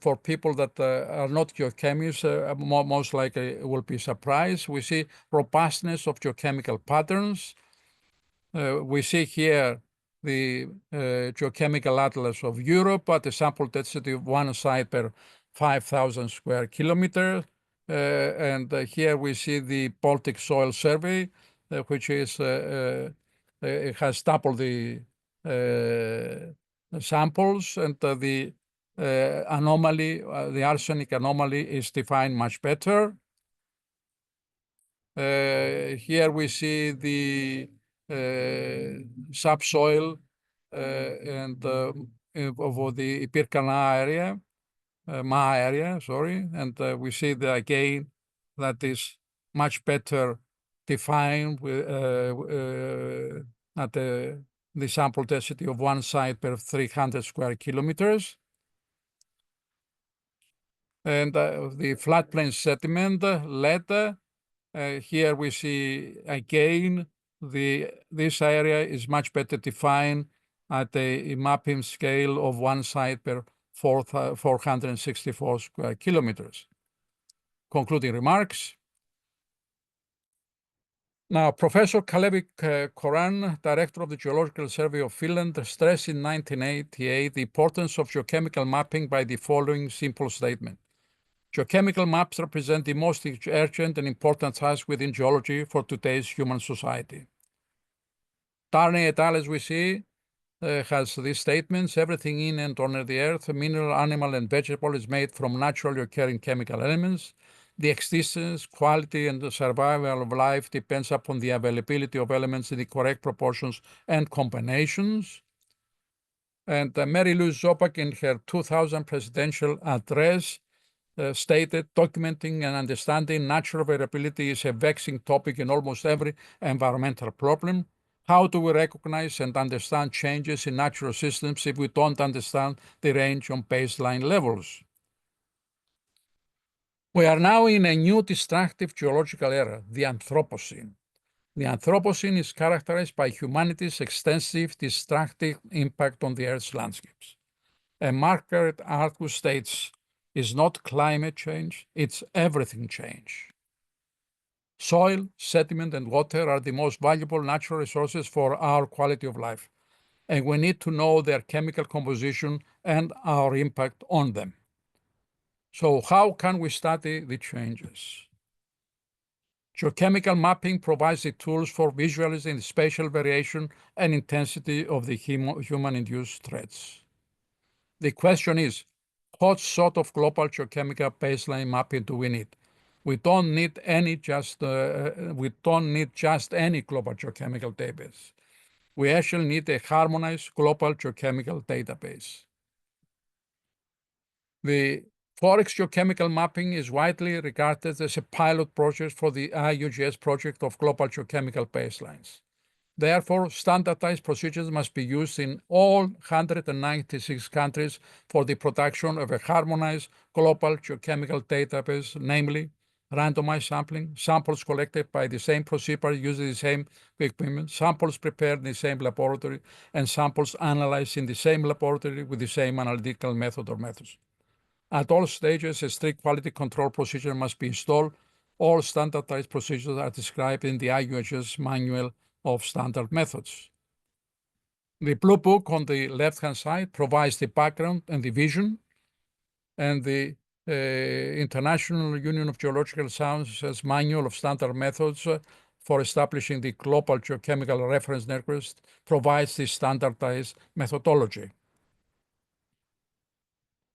for people that are not geochemists, most likely will be surprised. We see robustness of geochemical patterns. We see here the Geochemical Atlas of Europe at a sample density of 1 site per 5,000 square kilometers. And here we see the Baltic Soil Survey, which is it has doubled the samples, and the anomaly, the arsenic anomaly is defined much better. Here we see the subsoil and of the Birkana area, Ma area, sorry, and we see that again that is much better defined with, at the sample density of 1 site per 300 square kilometers. And the floodplain sediment lead, here we see again this area is much better defined at a mapping scale of 1 site per 464 square kilometers. Concluding remarks. Now, Professor Kalevi-Koran, director of the Geological Survey of Finland, stressed in 1988 the importance of geochemical mapping by the following simple statement. Geochemical maps represent the most urgent and important task within geology for today's human society. Darnley et al., as we see, has these statements: everything in and on the earth, mineral, animal, and vegetable, is made from naturally occurring chemical elements. The existence, quality, and the survival of life depends upon the availability of elements in the correct proportions and combinations. And Mary Louise Zoback, in her 2000 presidential address, stated, documenting and understanding natural variability is a vexing topic in almost every environmental problem. How do we recognize and understand changes in natural systems if we don't understand the range on baseline levels? We are now in a new destructive geological era, the Anthropocene. The Anthropocene is characterized by humanity's extensive destructive impact on the Earth's landscapes. And Margaret Atwood states, it's not climate change, it's everything change. Soil, sediment, and water are the most valuable natural resources for our quality of life, and we need to know their chemical composition and our impact on them. So how can we study the changes? Geochemical mapping provides the tools for visualizing the spatial variation and intensity of the human-induced threats. The question is, what sort of global geochemical baseline mapping do we need? We don't need just any global geochemical database. We actually need a harmonized global geochemical database. The FOREGS geochemical mapping is widely regarded as a pilot project for the IUGS project of global geochemical baselines. Therefore, standardized procedures must be used in all 196 countries for the production of a harmonized global geochemical database, namely randomized sampling, samples collected by the same procedure using the same equipment, samples prepared in the same laboratory, and samples analyzed in the same laboratory with the same analytical method or methods. At all stages, a strict quality control procedure must be installed. All standardized procedures are described in the IUHS Manual of Standard Methods. The Blue Book on the left-hand side provides the background and the vision, and the International Union of Geological Sciences Manual of Standard Methods for establishing the global geochemical reference network provides the standardized methodology.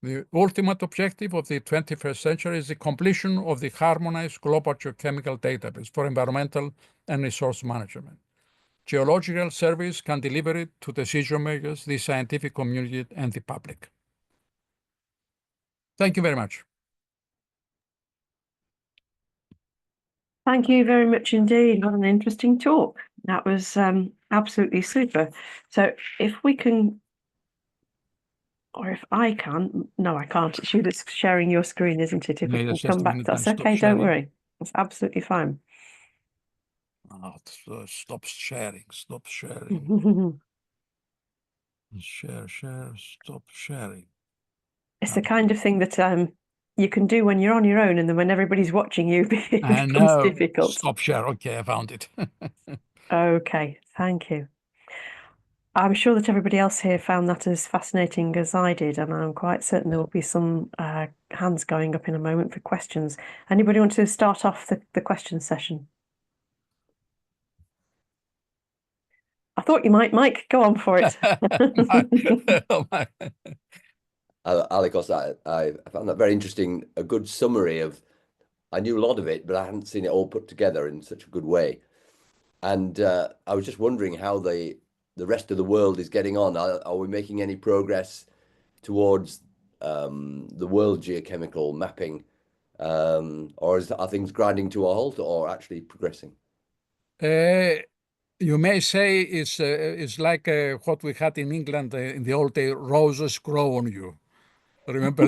The ultimate objective of the 21st century is the completion of the harmonized global geochemical database for environmental and resource management. Geological surveys can deliver it to decision makers, the scientific community, and the public. Thank you very much. Thank you very much indeed. What an interesting talk. That was absolutely super. So if we can, or if I can, no, I can't. It's you that's sharing your screen, isn't it? If we can come back, that's okay, don't worry. That's absolutely fine. Stop sharing, stop sharing. Share, stop sharing. It's the kind of thing that you can do when you're on your own, and then when everybody's watching you, it becomes difficult. Stop share. Okay, I found it. Okay, thank you. I'm sure that everybody else here found that as fascinating as I did, and I'm quite certain there will be some hands going up in a moment for questions. Anybody want to start off the question session? I thought you might, Mike. Go on for it. Alikos, I found that very interesting, a good summary of, I knew a lot of it, but I hadn't seen it all put together in such a good way. And I was just wondering how the rest of the world is getting on. Are we making any progress towards the world geochemical mapping, or are things grinding to a halt or actually progressing? You may say it's like what we had in England in the old day, roses grow on you. Remember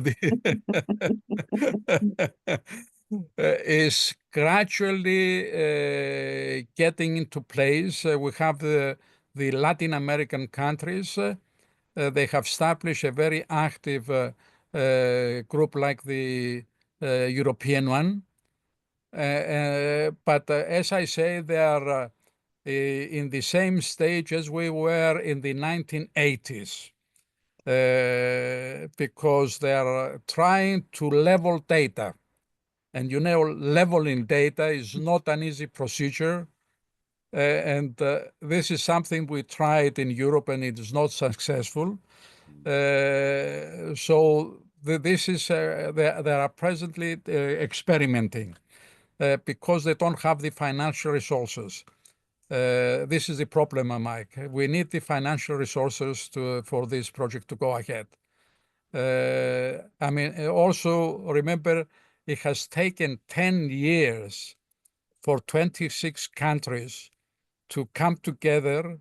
is gradually getting into place. We have the Latin American countries. They have established a very active group like the European one. But as I say, they are in the same stage as we were in the 1980s. Because they are trying to level data. And you know, leveling data is not an easy procedure. And this is something we tried in Europe and it is not successful. So this is, they are presently experimenting because they don't have the financial resources. This is the problem, Mike. We need the financial resources for this project to go ahead. I mean, also remember, it has taken 10 years for 26 countries to come together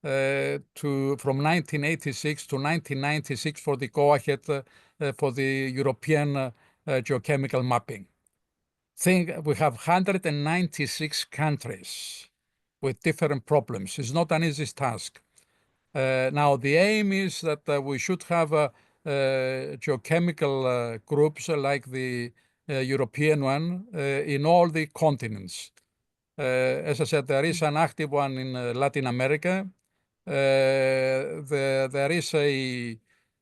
from 1986 to 1996 for the go-ahead for the European geochemical mapping. We have 196 countries with different problems. It's not an easy task. Now, the aim is that we should have geochemical groups like the European one in all the continents. As I said, there is an active one in Latin America. There is a,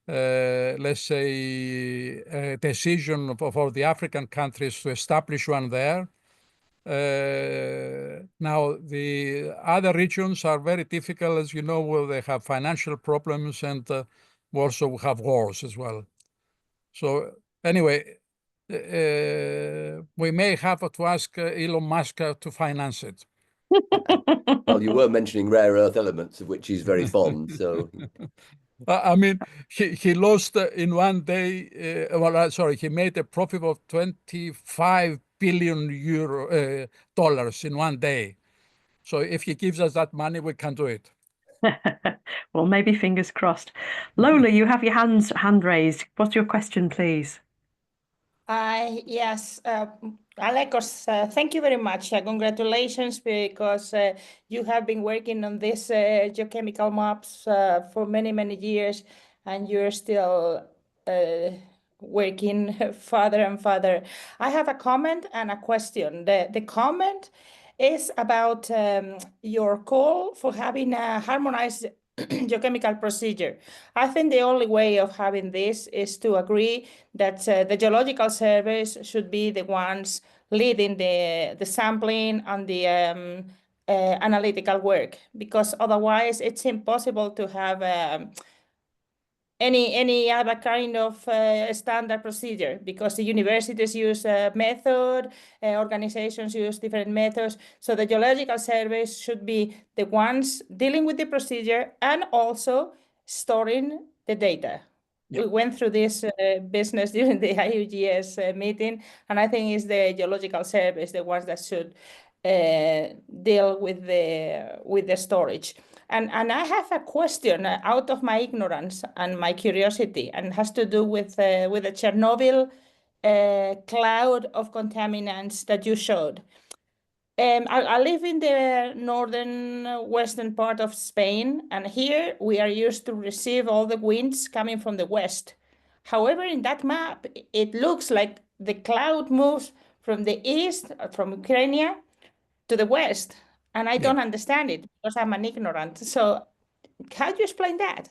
let's say, a decision for the African countries to establish one there. Now, the other regions are very difficult, as you know, where they have financial problems and we also have wars as well. So anyway, we may have to ask Elon Musk to finance it. Well, you were mentioning rare earth elements, of which he's very fond, so... I mean, he lost in one day, sorry, he made a profit of 25 billion dollars in one day. So if he gives us that money, we can do it. Well, maybe fingers crossed. Lola, you have your hand raised. What's your question, please? Yes, Alekos, thank you very much. Congratulations, because you have been working on these geochemical maps for many, many years, and you're still working further and further. I have a comment and a question. The comment is about your call for having a harmonized geochemical procedure. I think the only way of having this is to agree that the geological surveys should be the ones leading the sampling and the analytical work, because otherwise it's impossible to have any other kind of standard procedure, because the universities use a method, organizations use different methods. So the geological surveys should be the ones dealing with the procedure and also storing the data. Yeah. We went through this business during the IUGS meeting, and I think it's the geological surveys, the ones that should deal with the storage. And I have a question out of my ignorance and my curiosity, and has to do with the Chernobyl cloud of contaminants that you showed. I live in the northern western part of Spain, and here we are used to receive all the winds coming from the west. However, in that map, it looks like the cloud moves from the east, from Ukraine, to the west, and I don't understand it because I'm an ignorant. So how do you explain that?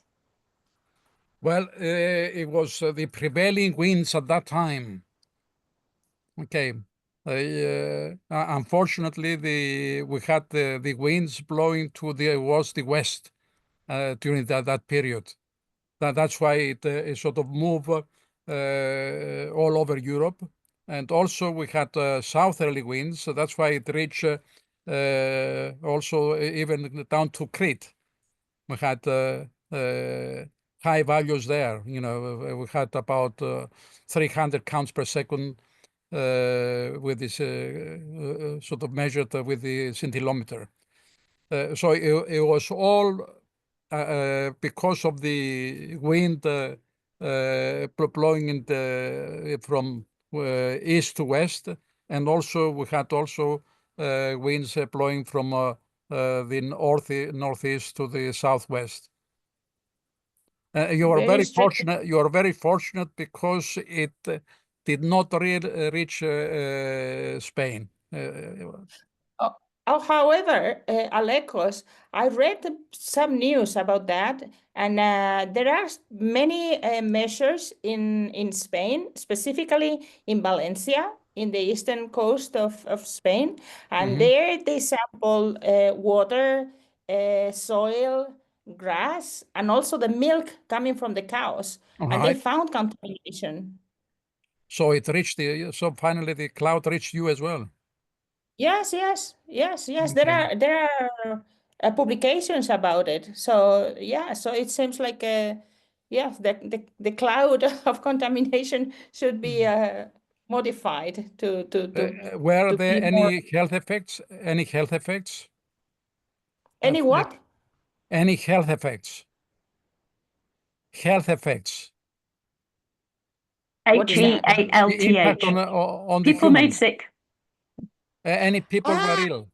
Well, it was the prevailing winds at that time. Okay. Unfortunately, we had the winds blowing towards the west during that period. That's why it sort of moved all over Europe. And also we had southerly winds, so that's why it reached also even down to Crete. We had high values there. You know, we had about 300 counts per second with this sort of measured with the scintillometer. So it was all because of the wind blowing from east to west, and also we had winds blowing from the northeast to the southwest. You are very fortunate. You are very fortunate because it did not reach Spain. However, Alekos, I read some news about that, and there are many measures in Spain, specifically in Valencia, in the eastern coast of Spain, and there they sample water, soil, grass, and also the milk coming from the cows, and they found contamination. So it reached so finally the cloud reached you as well. Yes. Okay. There are publications about it. So yeah, so it seems like the cloud of contamination should be modified to were there be any more... health effects? Any health effects? Any what? Any health effects? Health effects. HEALTH. The impact on the people humans. made sick. Any people were ill?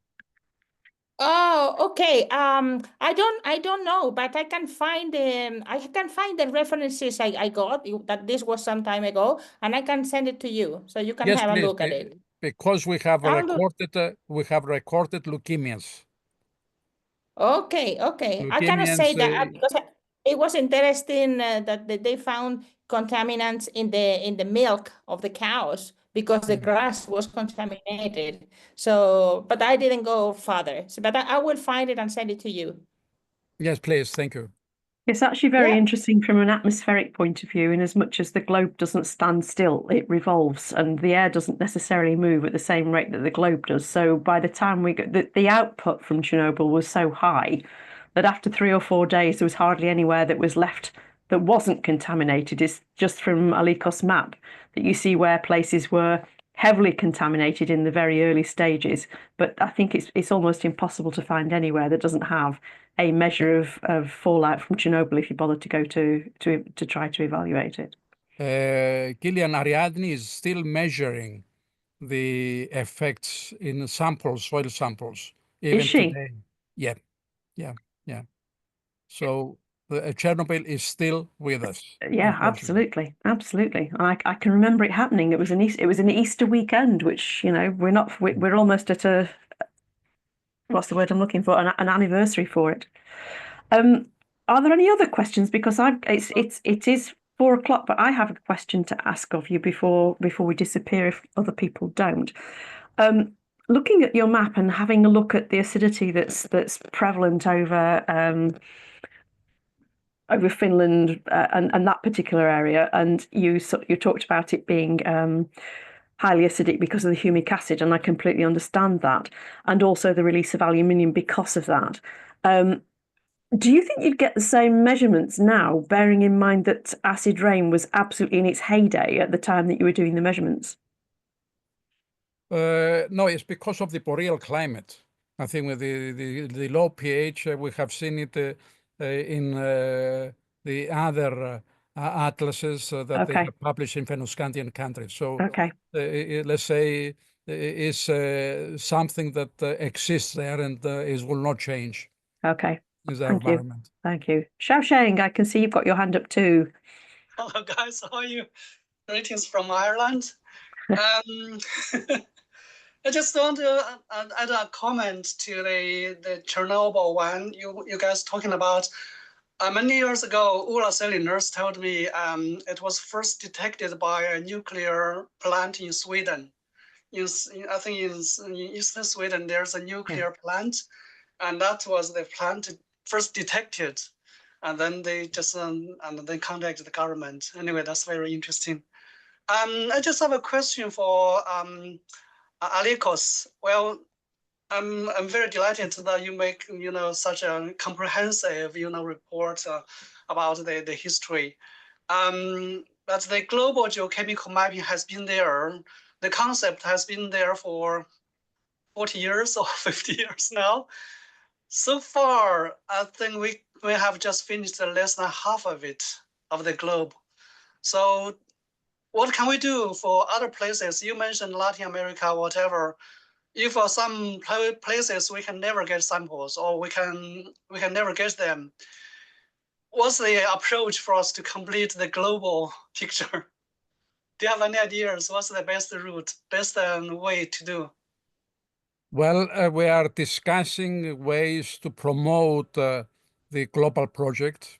Oh, okay. I don't know, but I can find the references I got that this was some time ago, and I can send it to you so you can Yes, have please, a look at it. because we have I'll do- recorded leukemias. Okay. I cannot say that because it was interesting that they found contaminants in the milk of the cows because the grass was contaminated. So, but I didn't go further. So, but I will find it and send it to you. Yes, please. Thank you. It's actually very Yeah. interesting from an atmospheric point of view, in as much as the globe doesn't stand still, it revolves, and the air doesn't necessarily move at the same rate that the globe does. So by the time we got the output from Chernobyl was so high that after 3 or 4 days, there was hardly anywhere that was left that wasn't contaminated. It's just from Alekos' map that you see where places were heavily contaminated in the very early stages, but I think it's almost impossible to find anywhere that doesn't have a measure of fallout from Chernobyl if you bother to go to try to evaluate it. Gillian, Ariadne is still measuring the effects in samples, soil samples, even Is she? today. Yeah. So Chernobyl is still with us. Yeah, absolutely. I can remember it happening. It was an Easter weekend, which, you know, we're almost at a, what's the word I'm looking for, an anniversary for it. Are there any other questions? Because it is 4 o'clock, but I have a question to ask of you before we disappear if other people don't. Looking at your map and having a look at the acidity that's prevalent over Finland and that particular area, and you talked about it being highly acidic because of the humic acid, and I completely understand that, and also the release of aluminium because of that. Do you think you'd get the same measurements now, bearing in mind that acid rain was absolutely in its heyday at the time that you were doing the measurements? No, it's because of the boreal climate. I think with the low pH, we have seen it in the other atlases that they have published in Fennoscandian countries. So let's say it's something that exists there and will not change. Okay. Is our environment. Thank you. Xiaosheng, I can see you've got your hand up too. Hello guys, how are you? Greetings from Ireland. I just want to add a comment to the Chernobyl one. You guys talking about many years ago, Ulla Seliners told me it was first detected by a nuclear plant in Sweden. I think in eastern Sweden, there's a nuclear plant, and that was the plant first detected. And then they just and then contacted the government. Anyway, that's very interesting. I just have a question for Alikos. Well, I'm very delighted that you make such a comprehensive report about the history. But the global geochemical mapping has been there. The concept has been there for 40 years or 50 years now. So far, I think we have just finished less than half of it, of the globe. So what can we do for other places? You mentioned Latin America, whatever. If for some places we can never get samples or we can never get them, what's the approach for us to complete the global picture? Do you have any ideas? What's the best route, best way to do? Well, we are discussing ways to promote the global project.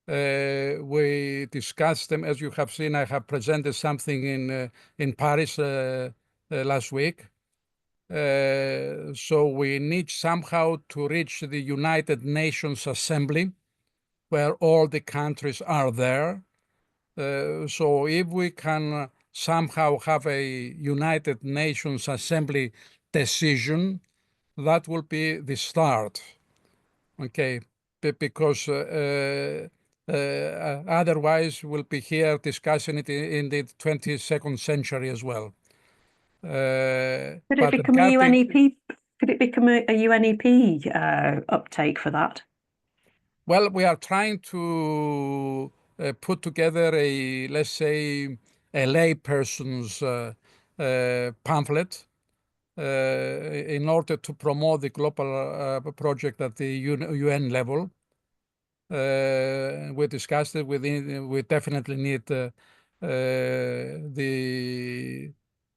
We discussed them, as you have seen. I have presented something in Paris last week. So we need somehow to reach the United Nations Assembly, where all the countries are there. So if we can somehow have a United Nations Assembly decision, that will be the start, okay? Because otherwise we'll be here discussing it in the 22nd century as well. Could it become a UNEP? Could it become a UNEP uptake for that? Well, we are trying to put together a, let's say, a layperson's pamphlet in order to promote the global project at the UN level. We discussed it. We definitely need the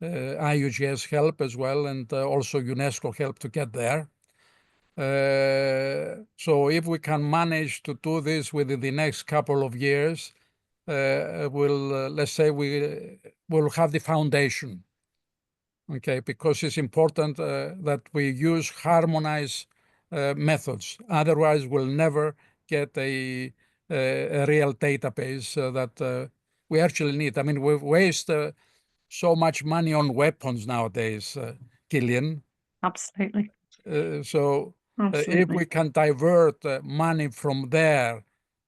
IUGS help as well, and also UNESCO help to get there. So if we can manage to do this within the next couple of years, let's say we'll have the foundation. Okay, because it's important that we use harmonized methods. Otherwise, we'll never get a real database that we actually need. I mean, we waste so much money on weapons nowadays, Gillian. Absolutely. If we can divert money from there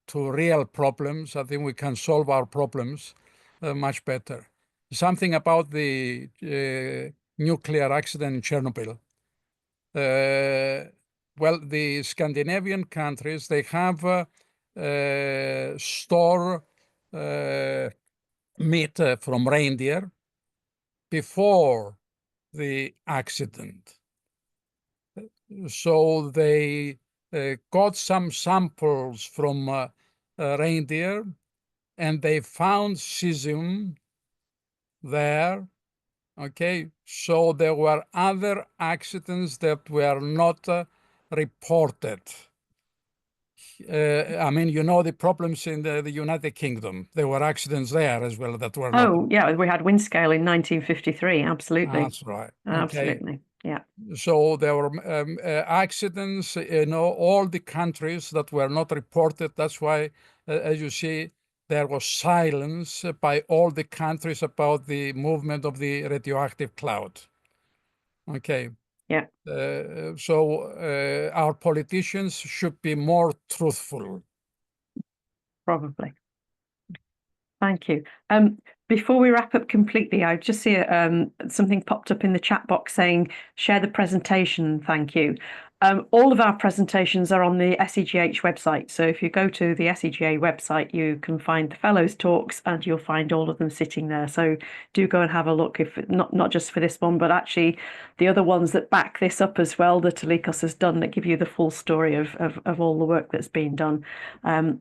to real problems, I think we can solve our problems much better. something about the nuclear accident in Chernobyl. Well, the Scandinavian countries, they have store meat from reindeer before the accident. So they got some samples from reindeer, and they found cesium there. Okay, so there were other accidents that were not reported. I mean, you know, the problems in the United Kingdom, there were accidents there as well that were not. Oh, yeah, we had Windscale in 1953, absolutely. That's right. Absolutely, yeah. So there were accidents in all the countries that were not reported. That's why, as you see, there was silence by all the countries about the movement of the radioactive cloud. Okay. Yeah. So our politicians should be more truthful. Probably. Thank you. Before we wrap up completely, I just see something popped up in the chat box saying, share the presentation, thank you. All of our presentations are on the SEGH website. So if you go to the SEGA website, you can find the fellows talks and you'll find all of them sitting there. So do go and have a look, if not just for this one, but actually the other ones that back this up as well, that Alikos has done, that give you the full story of all the work that's been done, and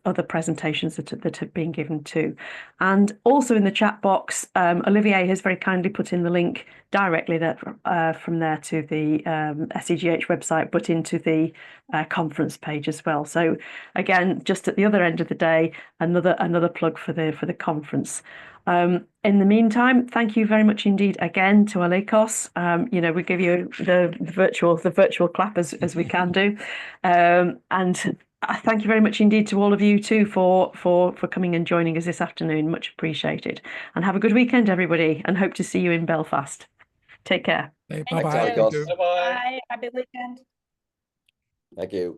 other presentations that have been given too. And also in the chat box, Olivier has very kindly put in the link directly from there to the SEGH website, but into the conference page as well. So again, just at the other end of the day, another plug for the conference. In the meantime, thank you very much indeed again to Alikos. You know, we give you the virtual clap as we can do, and thank you very much indeed to all of you too for coming and joining us this afternoon. Much appreciated. And have a good weekend, everybody, and hope to see you in Belfast. Take care. Hey, Thanks, bye-bye. Alikos. Bye-bye. Bye. Happy weekend. Thank you.